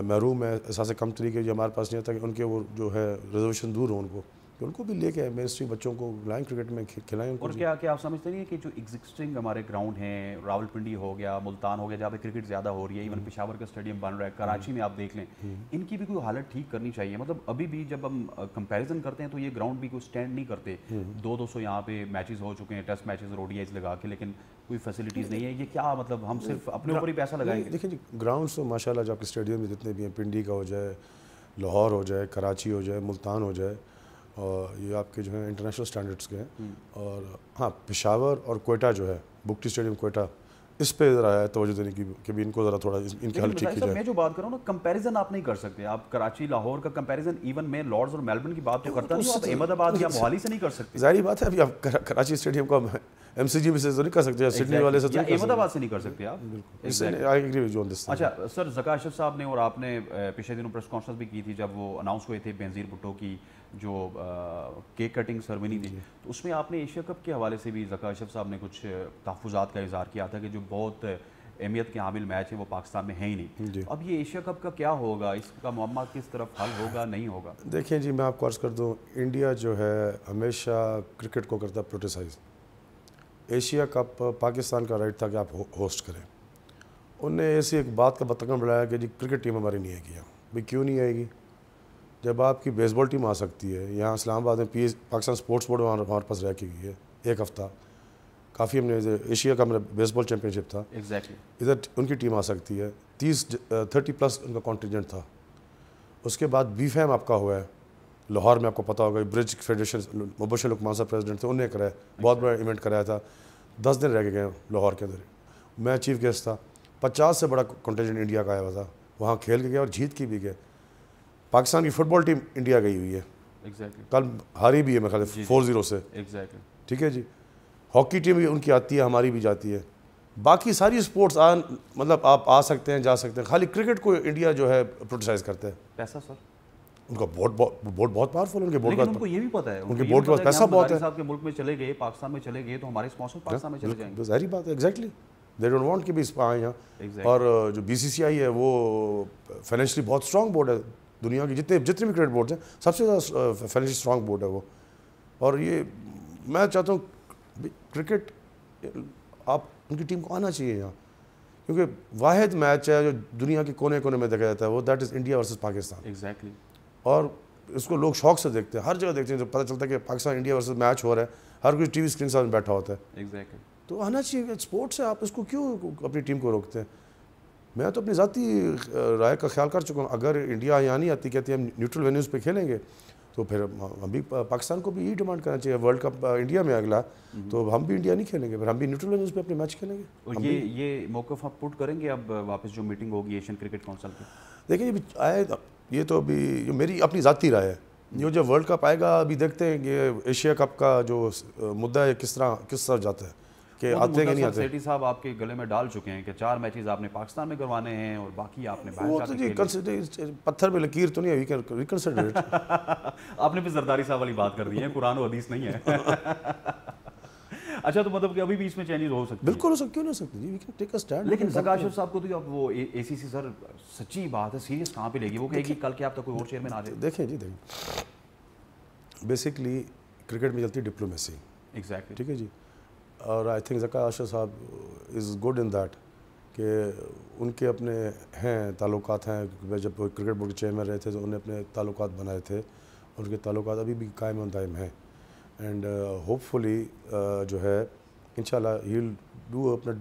Speaker 1: محروم ہیں احساس کم طریقے جو ہمارے پاس نہیں آتا, کہ ان کے وہ جو ہے ریزرویشن دور ہوں ان کو بھی لے کے مین اسٹریم بچوں کو لائیں کرکٹ میں کھلائیں. اور
Speaker 2: کیا آپ سمجھتے نہیں ہیں کہ جو ایگزسٹنگ ہمارے گراؤنڈ ہیں, راولپنڈی ہو گیا, ملتان ہو گیا, جہاں پہ کرکٹ زیادہ ہو رہی ہے, ایون پشاور کا اسٹیڈیم بن رہا ہے, کراچی میں آپ دیکھ لیں, ان کی بھی کوئی حالت ٹھیک کرنی چاہیے. مطلب ابھی بھی جب ہم کمپیریزن کرتے ہیں تو یہ گراؤنڈ بھی کوئی اسٹینڈ نہیں کرتے. 200 یہاں پہ میچز ہو چکے ہیں, ٹیسٹ میچز اور او ڈی آئیز لگا کے, لیکن کوئی فیسلٹیز نہیں ہے. یہ کیا مطلب ہم صرف اپنے اوپر ہی پیسہ لگائیں گے؟
Speaker 1: دیکھیں جی گراؤنڈس تو ماشاء اللہ جو آپ کے اسٹیڈیم میں جتنے بھی ہیں, پنڈی کا ہو جائے, لاہور ہو جائے, کراچی ہو جائے, ملتان ہو جائے, اور یہ آپ کے جو ہیں انٹرنیشنل اسٹینڈرڈس کے ہیں. اور ہاں پشاور اور کوئٹہ جو ہے بگٹی اسٹیڈیم کوئٹہ, اس پہ ذرا ہے توجہ دینے کی کہ بھی ان کو ذرا تھوڑا ان کی حالت ٹھیک کی جائے.
Speaker 2: میں جو بات کر رہا ہوں نا, کمپیریزن آپ نہیں کر سکتے. آپ کراچی لاہور کا کمپیریزن, ایون میں لارڈز اور میلبرن کی بات تو کرتا نہیں, آپ احمد آباد یا موہالی سے نہیں کر سکتے.
Speaker 1: ظاہری بات ہے, ابھی آپ کراچی اسٹیڈیم کو ایم سی جی میں سے تو نہیں کر سکتے, سڈنی والے سے تو
Speaker 2: احمد آباد سے نہیں کر سکتے آپ.
Speaker 1: اچھا
Speaker 2: سر, ذکا اشرف صاحب نے اور آپ نے پچھلے دنوں پریس کانفرنس بھی کی تھی جب وہ اناؤنس ہوئے تھے بینظیر بھٹو کی جو کیک کٹنگ سرمنی تھی, تو اس میں آپ نے ایشیا کپ کے حوالے سے بھی ذکا اشرف صاحب نے کچھ تحفظات کا اظہار کیا تھا کہ جو بہت اہمیت کے حامل میچ ہیں وہ پاکستان میں ہیں ہی نہیں. اب یہ ایشیا کپ کا کیا ہوگا, اس کا معمہ کس طرف حل ہوگا, نہیں ہوگا؟
Speaker 1: دیکھیں جی میں آپ کو عرض کر دوں, انڈیا جو ہے ہمیشہ کرکٹ کو کرتا ہے پروٹیسائز. ایشیا کپ پاکستان کا رائٹ تھا کہ آپ ہوسٹ کریں. انہوں نے ایسی ایک بات کا بتکن بڑھایا کہ جی کرکٹ ٹیم ہماری نہیں آئے گی. بھائی کیوں نہیں آئے گی؟ جب آپ کی بیس بال ٹیم آ سکتی ہے, یہاں اسلام آباد میں پاکستان اسپورٹس بورڈ ہمارے پاس رہ کے گئی ہے ایک ہفتہ, کافی ہم نے ایشیا کا میرا بیس بال چیمپئن شپ تھا, ادھر ان کی ٹیم آ سکتی ہے. 30+ ان کا کانٹینجنٹ تھا. اس کے بعد بی فیم آپ کا ہوا ہے لاہور میں, آپ کو پتہ ہوگا برج فیڈریشن مبشر لقمان صاحب پریزیڈنٹ تھے, انہوں نے کرایا, بہت بڑا ایونٹ کرایا تھا. 10 دن رہ کے گئے لاہور کے اندر, میں چیف گیسٹ تھا. 50 سے بڑا کانٹینجنٹ انڈیا کا آیا ہوا تھا, وہاں کھیل کے گئے اور جیت کی بھی گئے. پاکستان کی فٹ بال ٹیم انڈیا گئی ہوئی ہے, کل ہاری بھی ہے میرے خیال 4-0 سے. ٹھیک ہے جی, ہاکی ٹیم بھی ان کی آتی ہے, ہماری بھی جاتی ہے. باقی ساری اسپورٹس مطلب آپ آ سکتے ہیں, جا سکتے ہیں, خالی کرکٹ کو انڈیا جو ہے پروٹیسائز کرتا ہے.
Speaker 2: پیسہ سر
Speaker 1: ان کا بورڈ بہت پاورفل ہے، ان کے بورڈ
Speaker 2: لیکن ان کو یہ بھی پتہ ہے،
Speaker 1: ان کے بورڈ کے پاس پیسہ بہت ہے.
Speaker 2: صاحب کے ملک میں چلے گئے، پاکستان میں چلے گئے تو ہمارے اسپانسر پاکستان میں چلے جائیں گے.
Speaker 1: ظاہری بات ہے، ایگزیکٹلی دے ڈونٹ وانٹ کہ بھی آئیں یہاں. اور جو BCCI ہے وہ فائنینشلی بہت اسٹرانگ بورڈ ہے، دنیا کی جتنے بھی کرکٹ بورڈز ہیں سب سے زیادہ فائنینشلی اسٹرانگ بورڈ ہے وہ. اور یہ میں چاہتا ہوں کرکٹ آپ ان کی ٹیم کو آنا چاہیے یہاں، کیونکہ واحد میچ ہے جو دنیا کے کونے کونے میں دیکھا جاتا ہے وہ that is India versus Pakistan.
Speaker 2: Exactly. اور
Speaker 1: اس کو لوگ شوق سے دیکھتے ہیں، ہر جگہ دیکھتے ہیں، جب پتہ چلتا ہے کہ پاکستان انڈیا ورسز میچ ہو رہا ہے ہر کوئی ٹی وی اسکرین سامنے بیٹھا ہوتا ہے.
Speaker 2: ایگزیکٹلی.
Speaker 1: تو آنا چاہیے، اسپورٹس ہے، آپ اس کو کیوں اپنی ٹیم کو روکتے ہیں؟ میں تو اپنی ذاتی رائے کا خیال کر چکا ہوں، اگر انڈیا یہاں نہیں آتی، کہتی ہے ہم نیوٹرل وینیوز پہ کھیلیں گے، تو پھر ہم بھی پاکستان کو بھی یہی ڈیمانڈ کرنا چاہیے. ورلڈ کپ انڈیا میں اگلا تو ہم بھی انڈیا نہیں کھیلیں گے، پھر ہم بھی نیوٹرل وینیوز پہ اپنے میچ کھیلیں گے.
Speaker 2: اور یہ موقف آپ پٹ کریں گے اب واپس جو میٹنگ ہوگی ایشین کرکٹ کونسل کی؟
Speaker 1: دیکھیں یہ تو ابھی میری اپنی ذاتی رائے ہے. یہ جب ورلڈ کپ آئے گا ابھی دیکھتے ہیں کہ ایشیا کپ کا جو مدعا ہے کس طرف جاتا ہے، کہ آتے ہیں کہ نہیں آتے.
Speaker 2: سیٹھی صاحب آپ کے گلے میں ڈال چکے ہیں کہ 4 میچز آپ نے پاکستان میں کروانے ہیں اور باقی آپ نے باہر جا کے
Speaker 1: پتھر پہ لکیر تو نہیں ہے، ریکنسیڈر اٹ.
Speaker 2: آپ نے بھی زرداری صاحب والی بات کر دی ہے، قرآن و حدیث نہیں ہے. اچھا تو مطلب کہ ابھی بھی اس میں چینجز ہو سکتی ہے؟
Speaker 1: بالکل ہو سکتی، کیوں نہیں ہو سکتی جی، we can take a stand.
Speaker 2: لیکن زکا اشرف صاحب کو تو اب وہ ACC سر سچی بات ہے سیریس کہاں پہ لے گی؟ وہ کہے گی کل کے آپ تک کوئی اور چیئرمین آ جائے.
Speaker 1: دیکھیں بیسکلی کرکٹ میں چلتی ڈپلومیسی.
Speaker 2: ایگزیکٹلی.
Speaker 1: ٹھیک ہے جی. اور آئی تھنک زکا اشرف صاحب از گڈ ان دیٹ کہ ان کے اپنے ہیں تعلقات ہیں. جب کرکٹ بورڈ کے چیئرمین رہے تھے تو انہوں نے اپنے تعلقات بنائے تھے، اور ان کے تعلقات ابھی بھی قائم و دائم ہیں. اینڈ ہوپ فلی جو ہے انشاءاللہ ہی ول ڈو اپنا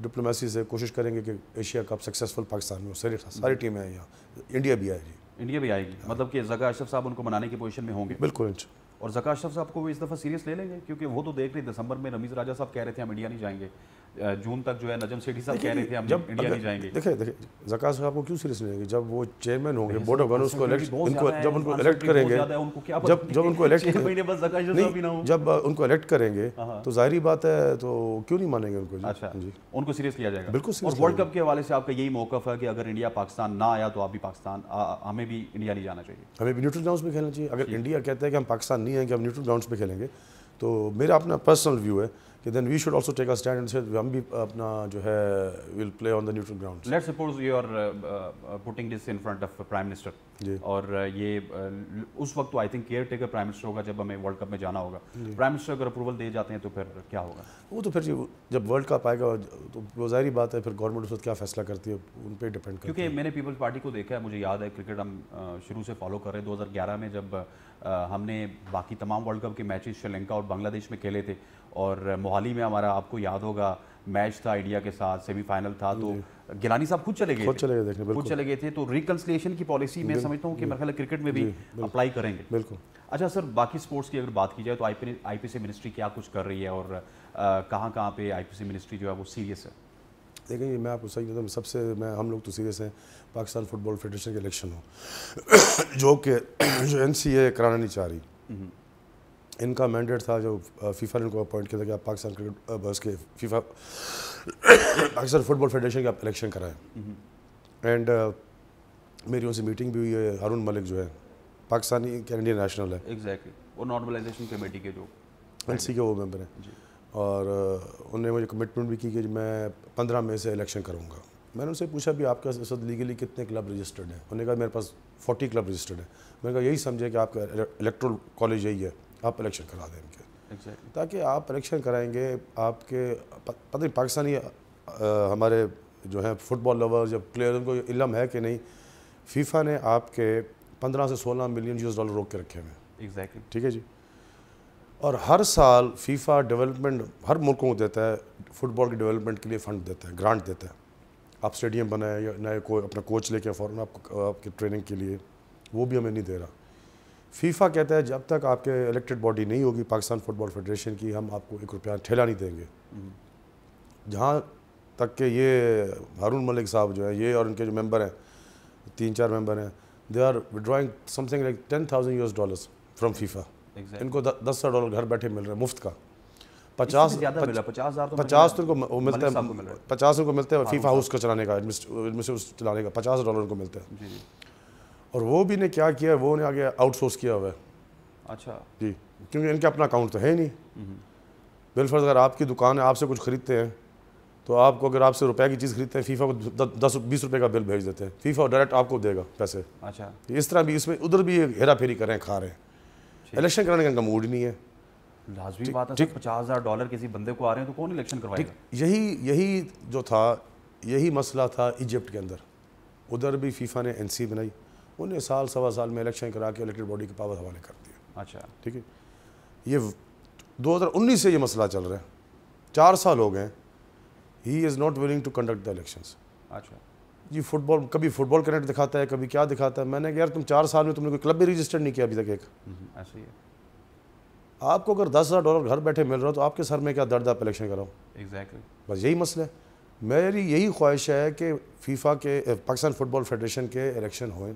Speaker 1: ڈپلومیسی سے کوشش کریں گے کہ ایشیا کپ سکسیزفل پاکستان میں ساری ٹیمیں ہیں یہاں. انڈیا بھی آئے گی.
Speaker 2: انڈیا بھی آئے گی، مطلب کہ زکا اشرف صاحب ان کو منانے کی پوزیشن میں ہوں گے.
Speaker 1: بالکل.
Speaker 2: اور زکا اشرف صاحب کو وہ اس دفعہ سیریس لے لیں گے؟ کیونکہ وہ تو دیکھ رہے دسمبر میں رمیز راجہ صاحب کہہ رہے تھے ہم انڈیا نہیں جائیں گے، جون تک جو ہے نجم سیٹھی صاحب کہہ رہے تھے ہم انڈیا نہیں جائیں گے.
Speaker 1: دیکھیں زکا صاحب کو کیوں سیریس لیں گے؟ جب وہ چیئرمین ہوں گے بورڈ آف گورننس کو جب ان کو الیکٹ کریں گے، جب ان کو الیکٹ کریں گے تو ظاہری بات ہے تو کیوں نہیں مانیں گے ان کو.
Speaker 2: اچھا ان کو سیریس لیا جائے گا.
Speaker 1: بالکل.
Speaker 2: اور ورلڈ کپ کے حوالے سے آپ کا یہی موقف ہے کہ اگر انڈیا پاکستان نہ آیا تو آپ بھی پاکستان، ہمیں بھی انڈیا نہیں جانا چاہیے،
Speaker 1: ہمیں بھی نیوٹرل گراؤنڈس پہ کھیلنا چاہیے. اگر انڈیا کہتا ہے کہ ہم پاکستان نہیں ہیں کہ ہم نیوٹرل گراؤنڈس پہ کھیلیں گے، تو میرا اپنا پرسنل ویو ہے کہ then we should also take a stand and سے ہم بھی اپنا جو ہے will play on the neutral ground.
Speaker 2: Let's suppose you are putting this in front of prime minister. جی. اور یہ اس وقت تو I think caretaker prime minister ہوگا جب ہمیں ورلڈ کپ میں جانا ہوگا. پرائم منسٹر اگر اپروول دے جاتے ہیں تو پھر کیا ہوگا؟
Speaker 1: وہ تو پھر جب ورلڈ کپ آئے گا تو ظاہری بات ہے پھر گورنمنٹ اس وقت کیا فیصلہ کرتی ہے ان پہ ڈپینڈ کرتا ہے.
Speaker 2: کیونکہ میں نے پیپلز پارٹی کو دیکھا ہے، مجھے یاد ہے کرکٹ ہم شروع سے فالو کر رہے ہیں. 2011 میں جب ہم نے باقی تمام ورلڈ کپ کے میچز شری لنکا اور بنگلہ دیش میں کھیلے تھے، اور موہالی میں ہمارا آپ کو یاد ہوگا میچ تھا انڈیا کے ساتھ، سیمی فائنل تھا، تو گیلانی صاحب خود چلے گئے تھے. تو ریکنسلیشن کی پالیسی میں سمجھتا ہوں کہ میرا خیال ہے کرکٹ میں بھی اپلائی کریں گے.
Speaker 1: بالکل.
Speaker 2: اچھا سر، باقی سپورٹس کی اگر بات کی جائے تو آئی پی سی منسٹری کیا کچھ کر رہی ہے اور کہاں پہ آئی پی سی منسٹری جو ہے وہ سیریس ہے؟
Speaker 1: دیکھیں میں آپ کو صحیح بتاؤں، سب سے ہم لوگ تو سیریس ہیں پاکستان فٹ بال فیڈریشن کے الیکشن ہو جو NCA کرانا نہیں چاہ رہی. ان کا مینڈیٹ تھا جو فیفا نے ان کو اپوائنٹ کیا تھا کہ آپ پاکستان کرکٹ بس کے فیفا پاکستان فٹ بال فیڈریشن کے آپ الیکشن کرائیں. اینڈ میری ان سے میٹنگ بھی ہوئی ہے. ہارون ملک جو ہے پاکستانی کینیڈین نیشنل ہے.
Speaker 2: ایگزیکٹلی. وہ نارملائزیشن کمیٹی کے جو
Speaker 1: NC کے وہ ممبر ہیں. اور انہوں نے مجھے کمٹمنٹ بھی کی کہ میں 15 مئی سے الیکشن کروں گا. میں نے ان سے پوچھا بھی آپ کا اس وقت لیگلی کتنے کلب رجسٹرڈ ہیں؟ انہوں نے کہا میرے پاس 40 کلب رجسٹرڈ ہیں. میں نے کہا یہی سمجھے کہ آپ کا الیکٹرل کالج یہی ہے، آپ الیکشن کرا دیں ان کے، تاکہ آپ الیکشن کرائیں گے. آپ کے پتہ نہیں پاکستانی ہمارے جو ہیں فٹ بال لورز یا پلیئر ان کو علم ہے کہ نہیں، فیفا نے آپ کے 15 سے 16 ملین $US روک کے رکھے ہوئے ہیں.
Speaker 2: ایگزیکٹلی.
Speaker 1: ٹھیک ہے جی. اور ہر سال فیفا ڈیولپمنٹ ہر ملکوں کو دیتا ہے، فٹ بال کی ڈیولپمنٹ کے لیے فنڈ دیتا ہے، گرانٹ دیتا ہے. آپ اسٹیڈیم بنائیں یا نئے اپنا کوچ لے کے فوراً آپ کی ٹریننگ کے لیے، وہ بھی ہمیں نہیں دے رہا. فیفا کہتا ہے جب تک آپ کے الیکٹڈ باڈی نہیں ہوگی پاکستان فٹ بال فیڈریشن کی، ہم آپ کو 1 روپیہ ٹھیلا نہیں دیں گے. جہاں تک کہ یہ ہارون ملک صاحب جو ہے یہ اور ان کے جو ممبر ہیں 3-4 ممبر ہیں، they are withdrawing something like $10,000 from FIFA. ان کو $10,000 گھر بیٹھے مل رہے ہیں مفت کا. 50 تو ان کو ملتا ہے، 50 ان کو ملتا ہے فیفا ہاؤس کا چلانے کا، چلانے کا $50,000 ان کو ملتا ہے. اور وہ بھی نے کیا کیا ہے, وہ نے آگے آؤٹ سورس کیا ہوا ہے.
Speaker 2: اچھا
Speaker 1: جی, کیونکہ ان کا اپنا اکاؤنٹ تو ہے ہی نہیں. بالفرض اگر آپ کی دکان ہے, آپ سے کچھ خریدتے ہیں, تو آپ کو اگر آپ سے روپے کی چیز خریدتے ہیں, فیفا کو 10-20 روپے کا بل بھیج دیتے ہیں, فیفا ڈائریکٹ آپ کو دے گا پیسے.
Speaker 2: اچھا,
Speaker 1: اس طرح بھی اس میں ادھر بھی ہیرا پھیری کر رہے ہیں, کھا رہے ہیں. الیکشن کرانے کا ان کا موڈ ہی نہیں ہے.
Speaker 2: لازمی بات ہے سر, $50,000 کسی بندے کو آ رہے ہیں تو کون الیکشن کروائے گا؟
Speaker 1: یہی جو تھا, یہی مسئلہ تھا ایجپٹ کے اندر. ادھر بھی فیفا نے این سی بنائی, انہیں سال سوا سال میں الیکشن کرا کے الیکٹڈ باڈی کے پاور حوالے کر دیا.
Speaker 2: اچھا,
Speaker 1: ٹھیک ہے, یہ 2019 سے یہ مسئلہ چل رہا ہے, 4 سال ہو گئے. He is not willing to conduct the elections.
Speaker 2: اچھا
Speaker 1: جی, فٹ بال کنیکٹ دکھاتا ہے, کبھی کیا دکھاتا ہے. میں نے کہا یار تم 4 سال میں تم نے کوئی کلب بھی رجسٹر نہیں کیا ابھی تک ایک.
Speaker 2: ایسے ہی ہے.
Speaker 1: آپ کو اگر $10,000 گھر بیٹھے مل رہا تو آپ کے سر میں کیا درد, آپ الیکشن کراؤ.
Speaker 2: ایگزیکٹلی,
Speaker 1: بس یہی مسئلہ ہے. میری یہی خواہش ہے کہ فیفا کے پاکستان فٹ بال فیڈریشن کے الیکشن ہوئیں,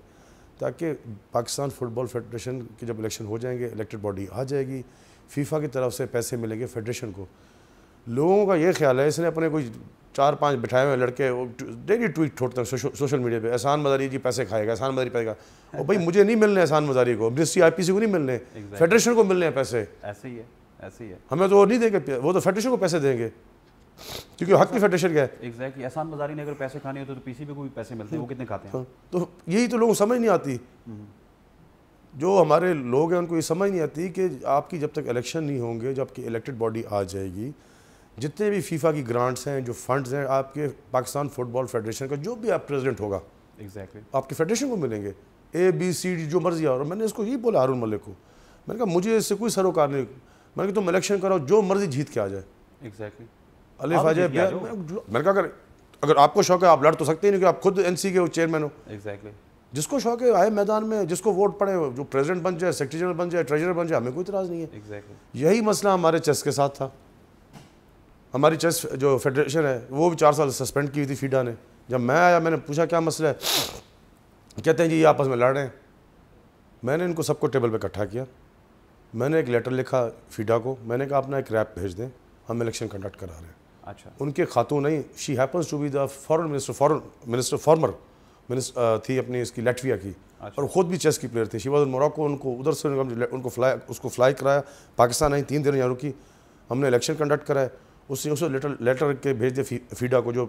Speaker 1: تاکہ پاکستان فٹ بال فیڈریشن کی جب الیکشن ہو جائیں گے, الیکٹڈ باڈی آ جائے گی, فیفا کی طرف سے پیسے ملیں گے فیڈریشن کو. لوگوں کا یہ خیال ہے, اس نے اپنے کوئی 4-5 بٹھائے ہوئے لڑکے ڈیلی ٹویٹ ٹھوڑتے ہیں سوشل میڈیا پہ, احسان مزاری جی پیسے کھائے گا, احسان مزاری پائے گا. اور بھائی مجھے نہیں ملنے احسان مزاری کو, منسٹری آئی پی سی کو نہیں ملنے, فیڈریشن کو ملنے ہیں پیسے.
Speaker 2: ایسے ہی ہے, ایسے ہی ہے.
Speaker 1: ہمیں تو وہ نہیں دیں گے, وہ تو فیڈریشن کو پیسے دیں گے, کیونکہ حق کی فیڈریشن کیا ہے.
Speaker 2: ایگزیکٹلی, احسان مزاری نے اگر پیسے کھانے ہوتے تو پی سی پہ کو بھی پیسے ملتے ہیں, وہ کتنے کھاتے ہیں.
Speaker 1: تو یہی تو لوگوں کو سمجھ نہیں آتی. جو ہمارے لوگ ہیں ان کو یہ سمجھ نہیں آتی کہ آپ کی جب تک الیکشن نہیں ہوں گے, جب کہ الیکٹڈ باڈی آ جائے گی, جتنے بھی فیفا کی گرانٹس ہیں, جو فنڈز ہیں, آپ کے پاکستان فٹ بال فیڈریشن کا جو بھی آپ پریزیڈنٹ ہوگا,
Speaker 2: ایگزیکٹلی
Speaker 1: آپ کے فیڈریشن کو ملیں گے. ABCD جو مرضی آ. اور میں نے اس کو یہی بولا ہارون ملک کو, میں نے کہا مجھے اس سے کوئی سروکار نہیں, میں نے کہا تم الیکشن کراؤ, جو مرضی جیت کے آ جائے.
Speaker 2: ایگزیکٹلی,
Speaker 1: الف آ جائے. میں نے کہا اگر آپ کو شوق ہے آپ لڑ تو سکتے ہی نہیں, کہ آپ خود NC کے چیئرمین ہو.
Speaker 2: ایگزیکٹلی,
Speaker 1: جس کو شوق ہے آئے میدان میں, جس کو ووٹ پڑے, جو پریزیڈنٹ بن جائے, سیکرٹری جنرل بن جائے, ٹریجرر بن جائے, ہمیں کوئی اعتراض نہیں ہے.
Speaker 2: ایگزیکٹلی,
Speaker 1: یہی مسئلہ ہمارے چیس کے ساتھ تھا. ہماری چیس جو فیڈریشن ہے وہ بھی 4 سال سسپینڈ کی ہوئی تھی فیڈا نے. جب میں آیا میں نے پوچھا کیا مسئلہ ہے, کہتے ہیں جی یہ آپس میں لڑ رہے ہیں. میں نے ان کو سب کو ٹیبل پہ اکٹھا کیا, میں نے ایک لیٹر لکھا فیڈا کو, میں نے کہا اپنا ایک ریپ بھیج دیں, ہم الیکشن کنڈکٹ کرا رہے ہیں.
Speaker 2: اچھا,
Speaker 1: ان کے خاتون نہیں, she happens to be the former minister تھی اپنی اس کی لیٹویا کی, اور خود بھی چیس کی پلیئر تھی. She was in موراکو. ان کو ادھر سے ان کو فلائی کرایا, پاکستان آئی, 3 دن یہاں رکی, ہم نے الیکشن کنڈکٹ کرائے. اس نے لیٹر کے بھیج دے فیڈا کو, جو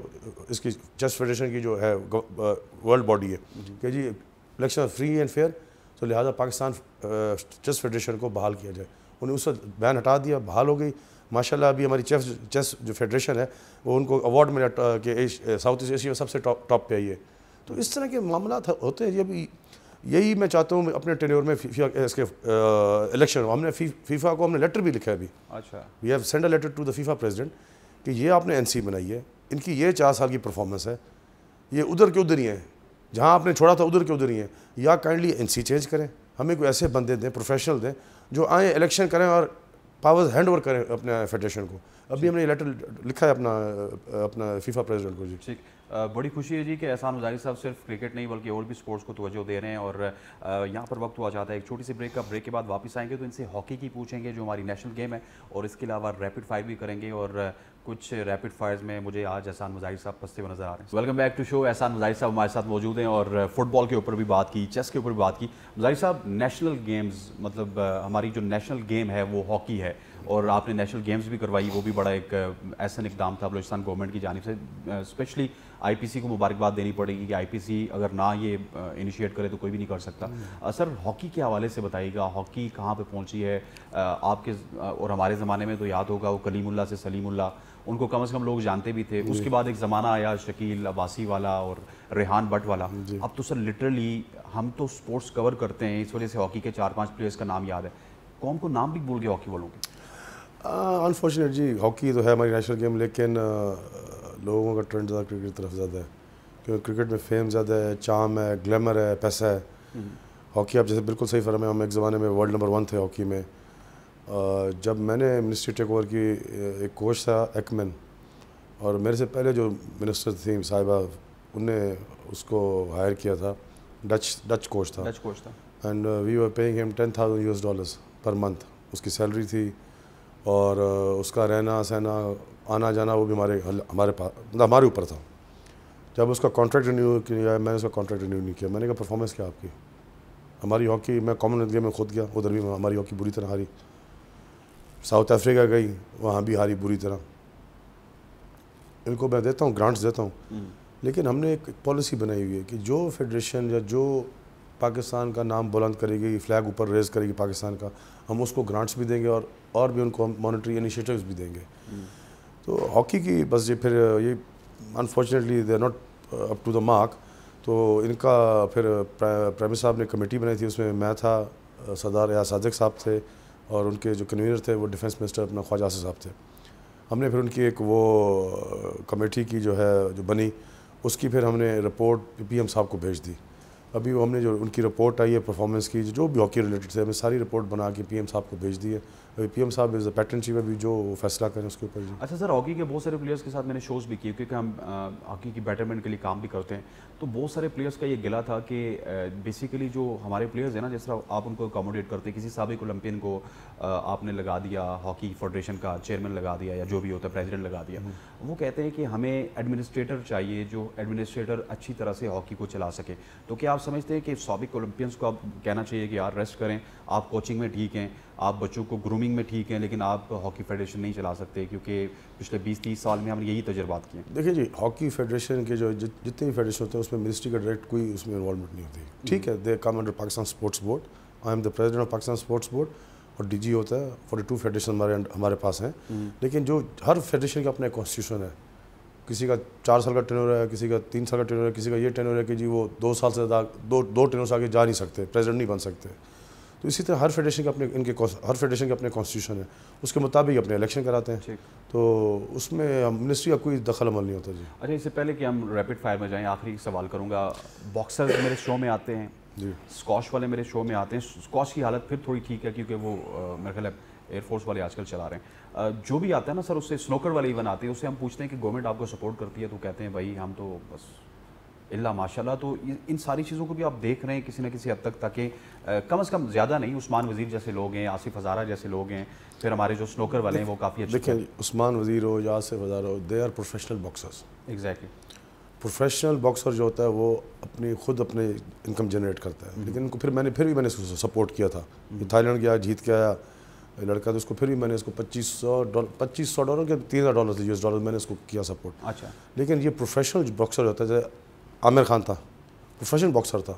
Speaker 1: اس کی چیس فیڈریشن کی جو ہے ورلڈ باڈی ہے, کہ جی الیکشن فری اینڈ فیئر, تو لہٰذا پاکستان چیس فیڈریشن کو بحال کیا جائے. انہیں اس وقت بین ہٹا دیا, بحال ہو گئی. ماشاءاللہ ابھی ہماری چیس جو فیڈریشن ہے وہ ان کو ایوارڈ ملا کہ ساؤتھ ایسٹ ایشیا میں سب سے ٹاپ پہ آئی ہے. تو اس طرح کے معاملات ہوتے ہیں. ابھی یہی میں چاہتا ہوں اپنے ٹینیور میں اس کے الیکشن, ہم نے فیفا کو ہم نے لیٹر بھی لکھا ہے ابھی.
Speaker 2: اچھا,
Speaker 1: we have sent a letter to the FIFA president کہ یہ آپ نے NC بنائی ہے, ان کی یہ 4 سال کی پرفارمنس ہے, یہ ادھر کے ادھر ہی ہیں, جہاں آپ نے چھوڑا تھا ادھر کے ادھر ہی ہیں, یا کائنڈلی NC چینج کریں, ہمیں کوئی ایسے بندے دیں, پروفیشنل دیں, جو آئیں الیکشن کریں اور پاورز ہینڈ اوور کریں اپنے فیڈریشن کو. ابھی ہم نے یہ لیٹر لکھا ہے اپنا فیفا پریزیڈنٹ کو. جی
Speaker 2: ٹھیک, بڑی خوشی ہے جی کہ احسان مزاری صاحب صرف کرکٹ نہیں بلکہ اور بھی سپورٹس کو توجہ دے رہے ہیں. اور یہاں پر وقت ہوا چاہتا ہے ایک چھوٹی سی بریک کا. بریک کے بعد واپس آئیں گے تو ان سے ہاکی کی پوچھیں گے جو ہماری نیشنل گیم ہے, اور اس کے علاوہ ریپڈ فائر بھی کریں گے, اور کچھ ریپڈ فائرز میں مجھے آج احسان مزاری صاحب پھنستے ہوئے نظر آ رہے ہیں. Welcome back to show. Ehsan Mazari صاحب ہمارے ساتھ موجود ہیں, اور فٹ بال کے اوپر بھی بات کی, چیس کے اوپر بھی بات کی. مزاری صاحب, نیشنل گیمز مطلب ہماری جو نیشنل گیم ہے وہ ہاکی ہے, اور آپ نے نیشنل گیمز بھی کروائی, وہ بھی بڑا ایک احسن اقدام تھا بلوچستان گورنمنٹ کی جانب سے. اسپیشلی IPC کو مبارکباد دینی پڑے گی کہ IPC اگر نہ یہ انیشیٹ کرے تو کوئی بھی نہیں کر سکتا. سر, ہاکی کے حوالے سے بتائیے گا, ہاکی کہاں پہ پہنچی ہے آپ کے اور ہمارے زمانے میں؟ تو یاد ہوگا وہ کلیم اللہ سے سلیم اللہ, ان کو کم از کم لوگ جانتے بھی تھے. اس کے بعد ایک زمانہ آیا شکیل عباسی والا اور ریحان بٹ والا. اب تو سر لٹرلی ہم تو سپورٹس کور کرتے ہیں, اس وجہ سے ہاکی کے 4-5 پلیئرس کا نام یاد ہے, قوم کو نام بھی بھول گئے ہاکی والوں کے.
Speaker 1: انفارچونیٹ جی, ہاکی تو ہے ہماری نیشنل گیم, لیکن لوگوں کا ٹرینڈ زیادہ کرکٹ کی طرف زیادہ ہے, کیونکہ کرکٹ میں فیم زیادہ ہے, چام ہے, گلیمر ہے, پیسہ ہے. ہاکی آپ جیسے بالکل صحیح فرمائیں, ہم ایک زمانے میں ورلڈ نمبر 1 تھے ہاکی میں. جب میں نے منسٹری ٹیک اوور کی, ایک کوچ تھا ایکمن, اور میرے سے پہلے جو منسٹر تھیں صاحبہ, ان نے اس کو ہائر کیا تھا, ڈچ کوچ تھا, and we were paying him $10,000 per month اس کی سیلری تھی, اور اس کا رہنا سہنا آنا جانا وہ بھی ہمارے پاس مطلب ہمارے اوپر تھا. جب اس کا کانٹریکٹ رینیو کیا, میں نے اس کا کانٹریکٹ رینیو نہیں کیا. میں نے کہا پرفارمنس کیا آپ کی,
Speaker 2: ہماری
Speaker 1: ہاکی میں کامن ویلتھ گیم میں خود گیا, ادھر بھی ہماری ہاکی بری طرح ہاری. ساؤتھ افریقہ گئی, وہاں بھی ہاری بری طرح. ان کو میں دیتا ہوں, گرانٹس دیتا ہوں, لیکن ہم نے ایک پالیسی بنائی ہوئی ہے کہ جو فیڈریشن یا جو پاکستان کا نام بلند کرے گی, فلیگ اوپر ریز کرے گی پاکستان کا, ہم اس کو گرانٹس بھی دیں گے اور بھی ان کو مانیٹری انیشیٹوز بھی دیں گے. تو ہاکی کی بس یہ پھر یہ unfortunately they are not up to the mark. تو ان کا پھر پرائم صاحب نے کمیٹی بنائی تھی, اس میں میں تھا, سردار ریاض صادق صاحب تھے, اور ان کے جو کنوینر تھے وہ ڈیفنس منسٹر اپنا خواجہ آصف صاحب تھے. ہم نے پھر ان کی ایک وہ کمیٹی کی جو ہے جو بنی, اس کی پھر ہم نے رپورٹ پی ایم صاحب کو بھیج دی. ابھی ہم نے جو ان کی رپورٹ آئی ہے پرفارمنس کی, جو بھی ہاکی ریلیٹڈ سے, ہم نے ساری رپورٹ بنا کے پی ایم صاحب کو بھیج دی ہے. ابھی پی ایم صاحب از اے پیٹرن چیف, ابھی جو فیصلہ کریں اس کے اوپر.
Speaker 2: اچھا سر, ہاکی کے بہت سارے پلیئرس کے ساتھ میں نے شوز بھی کیے, کیونکہ ہم ہاکی کی بیٹرمنٹ کے لیے کام بھی کرتے ہیں. تو بہت سارے پلیئرس کا یہ گلا تھا کہ بیسیکلی جو ہمارے پلیئرز ہیں نا, جس طرح آپ ان کو اکاموڈیٹ کرتے ہیں, کسی سابق اولمپئن کو آپ نے لگا دیا, ہاکی فیڈریشن کا چیئرمین لگا دیا یا جو بھی ہوتا ہے پریزیڈنٹ لگا دیا, وہ کہتے ہیں کہ ہمیں ایڈمنسٹریٹر چاہیے جو ایڈمنسٹریٹر اچھی طرح سے ہاکی کو چلا سکے. تو کیا آپ سمجھتے ہیں کہ سابق اولمپئنس کو آپ کہنا چاہیے کہ یار ریسٹ کریں, آپ کوچنگ میں ٹھیک ہیں, آپ بچوں کو گرومنگ میں ٹھیک ہیں, لیکن آپ ہاکی فیڈریشن نہیں چلا سکتے, کیونکہ پچھلے 20-30 سال میں ہم نے یہی تجربات کیے ہیں؟
Speaker 1: دیکھیں جی, ہاکی فیڈریشن کے جو جتنے بھی فیڈریشن ہوتے ہیں اس میں منسٹری کا ڈائریکٹ کوئی اس میں انوالومنٹ نہیں ہوتی. ٹھیک ہے, they come under Pakistan sports board, I am the president of Pakistan sports board, اور ڈی جی ہوتا ہے. 42 فیڈریشن ہمارے پاس ہیں, لیکن جو ہر فیڈریشن کا اپنا کانسٹیٹیوشن ہے. کسی کا 4 سال کا ٹینور ہے, کسی کا 3 سال کا ٹینور ہے, کسی کا یہ ٹینور ہے کہ جی وہ 2 سال سے زیادہ دو ٹینور سے آگے جا نہیں سکتے, پریزیڈنٹ نہیں بن سکتے. تو اسی طرح ہر فیڈریشن کا ہر فیڈریشن کے اپنے کانسٹیٹیوشن ہے, اس کے مطابق اپنے الیکشن کراتے ہیں. تو اس میں منسٹری کا کوئی دخل عمل نہیں ہوتا. جی
Speaker 2: اچھا, اس سے پہلے کہ ہم ریپڈ فائر میں جائیں, آخری سوال کروں گا. باکسرز میرے شو میں آتے ہیں,
Speaker 1: جی,
Speaker 2: اسکواش والے میرے شو میں آتے ہیں. اسکواش کی حالت پھر تھوڑی ٹھیک ہے کیونکہ وہ میرے خیال ہے ایئر فورس والے آج کل چلا رہے ہیں. جو بھی آتا ہے نا سر, اس سے اسنوکر والے ایون آتے ہیں, اس سے ہم پوچھتے ہیں کہ گورنمنٹ آپ کو سپورٹ کرتی ہے, تو کہتے ہیں بھائی ہم تو بس اللہ ماشاء اللہ. تو ان ساری چیزوں کو بھی آپ دیکھ رہے ہیں کسی نہ کسی حد تک, تاکہ کم از کم زیادہ نہیں, عثمان وزیر جیسے لوگ ہیں, آصف ہزارہ جیسے لوگ ہیں, پھر ہمارے جو اسنوکر والے ہیں وہ کافی اچھے.
Speaker 1: دیکھیں عثمان وزیر ہو یا آصف ہزارہ ہو, they are professional boxers.
Speaker 2: Exactly,
Speaker 1: professional boxer جو ہوتا ہے وہ خود اپنے انکم جنریٹ کرتا ہے. لیکن ان کو پھر میں نے اس کو سپورٹ کیا تھا. تھائی لینڈ گیا, جیت کے آیا لڑکا, تو اس کو پھر بھی میں نے اس کو $2500 کے $3000 تھے US ڈالر, میں نے اس کو کیا سپورٹ.
Speaker 2: اچھا,
Speaker 1: لیکن یہ پروفیشنل باکسر ہوتا ہے, جیسے عامر خان تھا, پروفیشنل باکسر تھا.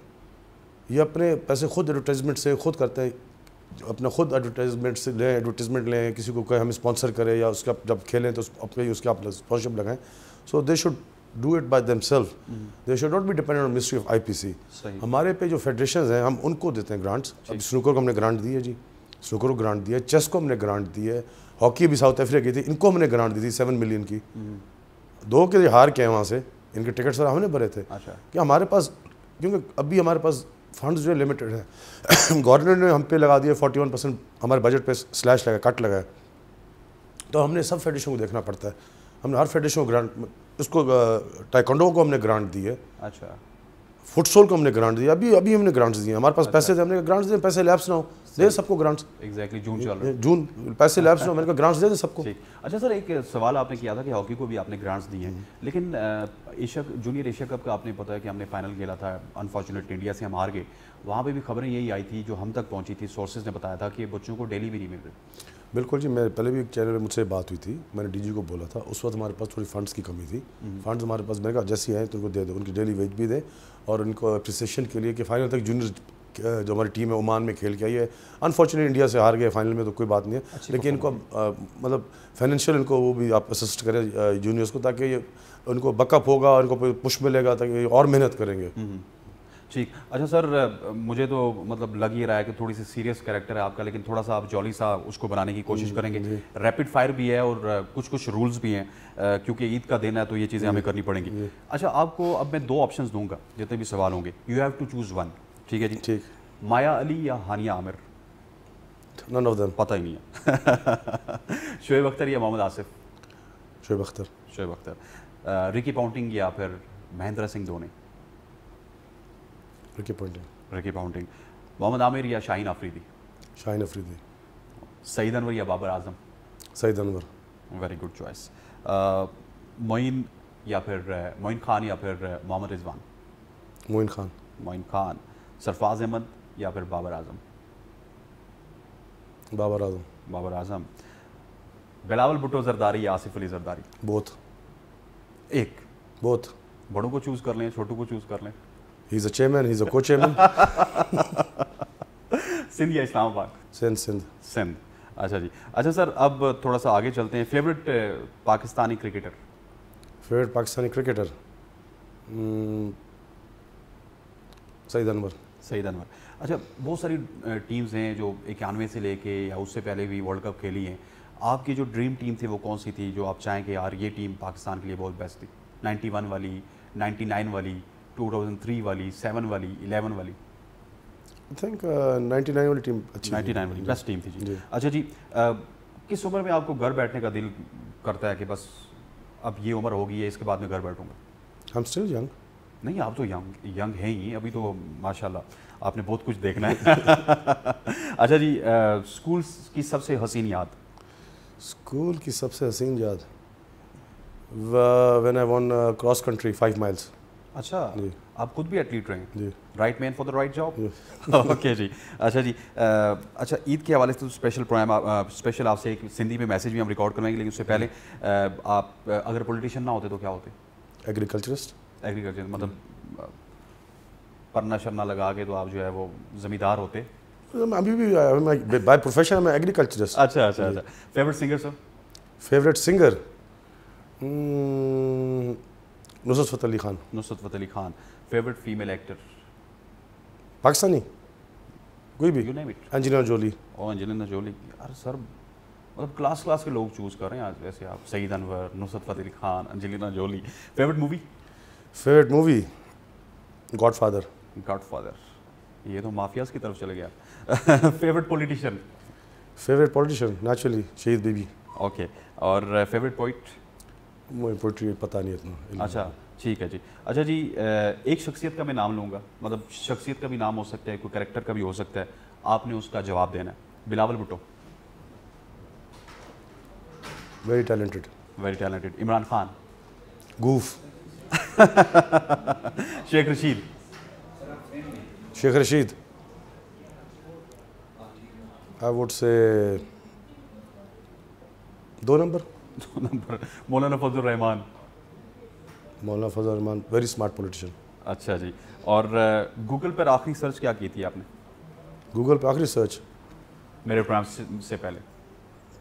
Speaker 1: یہ اپنے پیسے خود ایڈورٹائزمنٹ سے خود کرتے ہیں, اپنا خود ایڈورٹائزمنٹ لیں, کسی کو کہیں ہم اسپانسر کریں, یا اس کا جب کھیلیں تو اپنے اس کے آپ اسپانسرشپ لگائیں. So they should do it by them self, they should not be dependent on ministry of IPC. ہمارے پہ جو فیڈریشنز ہیں ہم ان کو دیتے ہیں گرانٹس. اب سنوکر کو ہم نے گرانٹ دی ہے, جی سنوکر کو گرانٹ دی ہے, چیس کو ہم نے گرانٹ دی ہے, ہاکی بھی ساؤتھ افریقہ کی تھی, ان کو ہم نے گرانٹ دی تھی 7 ملین کی. 2 کے ہار کے ہیں وہاں سے, ان کے ٹکٹ سر ہم نے بھرے تھے. کہ ہمارے پاس, کیونکہ ابھی ہمارے پاس فنڈز جو ہے لمیٹڈ ہیں. گورنمنٹ نے ہم پہ لگا دیا 41% ہمارے بجٹ پہ سلیش لگا, کٹ لگا ہے. تو ہم نے سب فیڈریشن کو دیکھنا پڑتا ہے. ہم نے ہر فیڈریشن کو گرانٹ, اس کو ٹائیکانڈو کو ہم نے گرانٹ دی ہے.
Speaker 2: اچھا,
Speaker 1: فٹ سول کو ہم نے گرانٹ دیا, ابھی ہم نے گرانٹس دیے. ہمارے پاس پیسے تھے, ہم نے گرانٹس دیے, پیسے لیپس نہ ہو, دے سب کو گرانٹس.
Speaker 2: ایگزیکٹلی, جون چل رہا ہے,
Speaker 1: جون پیسے لیپس نہ ہو, میں نے کہا گرانٹس دے دیں سب کو.
Speaker 2: اچھا سر, ایک سوال آپ نے کیا تھا کہ ہاکی کو بھی آپ نے گرانٹس دی ہیں, لیکن جونیئر ایشیا کپ کا آپ نے پتا ہے کہ ہم نے فائنل کھیلا تھا, انفارچونیٹلی انڈیا سے ہم ہار گئے. وہاں پہ بھی خبریں یہی آئی تھی جو ہم تک پہنچی تھی, سورسز نے بتایا تھا کہ بچوں کو ڈیلی بھی نہیں مل رہی.
Speaker 1: بالکل جی, میں پہلے بھی ایک چینل پہ مجھ سے بات ہوئی تھی, میں نے ڈی جی کو بولا تھا, اس وقت ہمارے پاس تھوڑی فنڈس کی کمی تھی. فنڈس ہمارے پاس, میں کہا جیسی ہیں تو ان کو دے دو, ان کی ڈیلی ویج بھی دیں, اور ان کو اپریسیشن کے لیے کہ فائنل تک جونیئر جو ہماری ٹیم ہے عمان میں کھیل کے آئی ہے. انفارچونیٹلی انڈیا سے ہار گئے فائنل میں, تو کوئی بات نہیں ہے, لیکن ان کو مطلب فائنینشیل ان کو وہ بھی آپ اسسٹ کریں جونیئرس کو, تاکہ یہ ان کو بیک اپ ہوگا, ان کو پش ملے گا, تاکہ اور محنت کریں گے.
Speaker 2: ٹھیک. اچھا سر, مجھے تو مطلب لگ ہی رہا ہے کہ تھوڑی سی سیریس کریکٹر ہے آپ کا, لیکن تھوڑا سا آپ جولی سا اس کو بنانے کی کوشش کریں گے. ریپڈ فائر بھی ہے اور کچھ رولز بھی ہیں, کیونکہ عید کا دن ہے تو یہ چیزیں ہمیں کرنی پڑیں گی. اچھا, آپ کو اب میں 2 آپشنز دوں گا جتنے بھی سوال ہوں گے, you have to choose one. ٹھیک ہے جی,
Speaker 1: ٹھیک.
Speaker 2: مایا علی یا ہانیہ عامر؟
Speaker 1: None of them.
Speaker 2: پتہ ہی نہیں ہے. شعیب اختر یا محمد آصف؟
Speaker 1: شعیب اختر.
Speaker 2: شعیب اختر. رکی پونٹنگ یا پھر مہندر سنگھ دھونی؟
Speaker 1: رکی پونٹنگ.
Speaker 2: رکی پونٹنگ. محمد عامر یا شاہین آفریدی؟
Speaker 1: شاہین آفریدی.
Speaker 2: سعید انور یا Babar Azam?
Speaker 1: Saeed Anwar.
Speaker 2: Very good choice. Moin Khan یا پھر محمد رضوان؟
Speaker 1: معین خان.
Speaker 2: معین خان. سرفراز احمد یا پھر بابر اعظم؟
Speaker 1: بابر اعظم.
Speaker 2: بابر اعظم. بلاول بھٹو زرداری یا آصف علی زرداری؟
Speaker 1: Both.
Speaker 2: ایک.
Speaker 1: Both.
Speaker 2: بڑوں کو چوز کر لیں, چھوٹوں کو چوز کر لیں.
Speaker 1: He's a chairman, he's a co-chairman.
Speaker 2: Sindh یا اسلام آباد؟
Speaker 1: Sindh.
Speaker 2: سندھ. اچھا جی. اچھا سر, اب تھوڑا سا آگے چلتے ہیں. Favourite Pakistani cricketer?
Speaker 1: Favorite Pakistani cricketer? سعید انور.
Speaker 2: سعید انور. اچھا, بہت ساری ٹیمز ہیں جو 91 سے لے کے یا اس سے پہلے بھی ورلڈ کپ کھیلی ہیں. آپ کی جو ڈریم ٹیم تھی وہ کون سی تھی جو آپ چاہیں کہ یار یہ ٹیم پاکستان کے لیے بہت بیسٹ تھی؟ 91 والی, 99 والی, 2003 والی, 7 والی, 11 والی؟
Speaker 1: I think 99 والی ٹیم اچھی.
Speaker 2: 99 والی بیسٹ ٹیم تھی جی. اچھا جی, کس عمر میں آپ کو گھر بیٹھنے کا دل کرتا ہے کہ بس اب یہ عمر ہوگی ہے, اس کے بعد میں گھر بیٹھوں گا؟
Speaker 1: I'm still young.
Speaker 2: نہیں, آپ تو ینگ ہیں ہی ابھی تو, ماشاءاللہ آپ نے بہت کچھ دیکھنا ہے. اچھا جی, اسکول کی سب سے حسین یاد؟
Speaker 1: اسکول کی سب سے حسین یاد when I won cross country 5 miles.
Speaker 2: اچھا, آپ خود بھی ایتھلیٹ رہے ہیں؟
Speaker 1: جی.
Speaker 2: Right man for the right job. Okay جی. اچھا جی, اچھا عید کے حوالے سے اسپیشل پروگرام, اسپیشل آپ سے ایک سندھی میں میسیج بھی ہم ریکارڈ کروائیں گے, لیکن اس سے پہلے آپ اگر پولیٹیشین نہ ہوتے تو کیا ہوتے؟
Speaker 1: ایگریکلچرسٹ.
Speaker 2: ایگریکلچر مطلب پرنا شرنا لگا کے تو آپ جو ہے وہ زمیندار ہوتے؟
Speaker 1: ابھی بھی بائی پروفیشن میں ایگریکلچرسٹ.
Speaker 2: اچھا اچھا اچھا. Favourite singer sir?
Speaker 1: Favourite singer Nusrat Fateh Ali Khan.
Speaker 2: Nusrat Fateh Ali Khan. Favourite female actor?
Speaker 1: Pakistani کوئی بھی.
Speaker 2: You name it.
Speaker 1: Angelina Jolie.
Speaker 2: Oh Angelina Jolie. یار سر مطلب کلاس کے لوگ چوز کر رہے ہیں آج ویسے آپ. Saeed Anwar, Nusrat Fateh Ali Khan, Angelina Jolie. Favourite movie?
Speaker 1: Favourite movie Godfather.
Speaker 2: Godfather. یہ تو مافیاز کی طرف چلے گیا. Favourite politician?
Speaker 1: Favourite politician naturally Shaheed Bibi.
Speaker 2: Okay. اور فیوریٹ پوئٹ؟
Speaker 1: مجھے پوئٹری پتہ نہیں اتنا.
Speaker 2: اچھا ٹھیک ہے جی. اچھا جی, ایک شخصیت کا میں نام لوں گا, مطلب شخصیت کا بھی نام ہو سکتا ہے, کوئی کریکٹر کا بھی ہو سکتا ہے, آپ نے اس کا جواب دینا ہے. Bilawal Bhutto.
Speaker 1: Very talented.
Speaker 2: Very talented. Imran Khan.
Speaker 1: گوف.
Speaker 2: Sheikh Rashid.
Speaker 1: Sheikh Rashid I would say 2 number.
Speaker 2: Maulana Fazal Rahman.
Speaker 1: Maulana Fazal Rahman very smart politician.
Speaker 2: اچھا جی. اور گوگل پر آخری سرچ کیا کی تھی آپ نے؟
Speaker 1: گوگل پہ آخری سرچ
Speaker 2: میرے پروگرام سے پہلے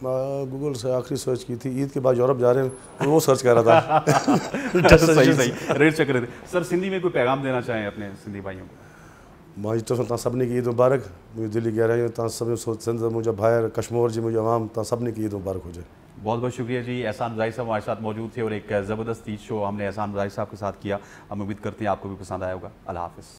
Speaker 1: گوگل سے آخری سرچ کی تھی عید کے بعد یورپ جا رہے ہیں وہ سرچ کر رہا تھا.
Speaker 2: صحیح ریٹ چیک کر رہے تھے. سر سندھی میں کوئی پیغام دینا چاہیں اپنے سندھی بھائیوں کو؟
Speaker 1: ماجی تو سبنی کی عید مبارک. مجھے دلی کہہ رہے ہیں سب سندھ مجھے بھائی کشمور جی مجھے عوام سبنی کی عید مبارک ہو جائے.
Speaker 2: بہت بہت شکریہ جی. احسان مظاہر صاحب ہمارے ساتھ موجود تھے اور ایک زبردست عید شو ہم نے احسان مظاہر صاحب کے ساتھ کیا. ہم امید کرتے ہیں آپ کو بھی پسند آیا ہوگا. اللہ حافظ.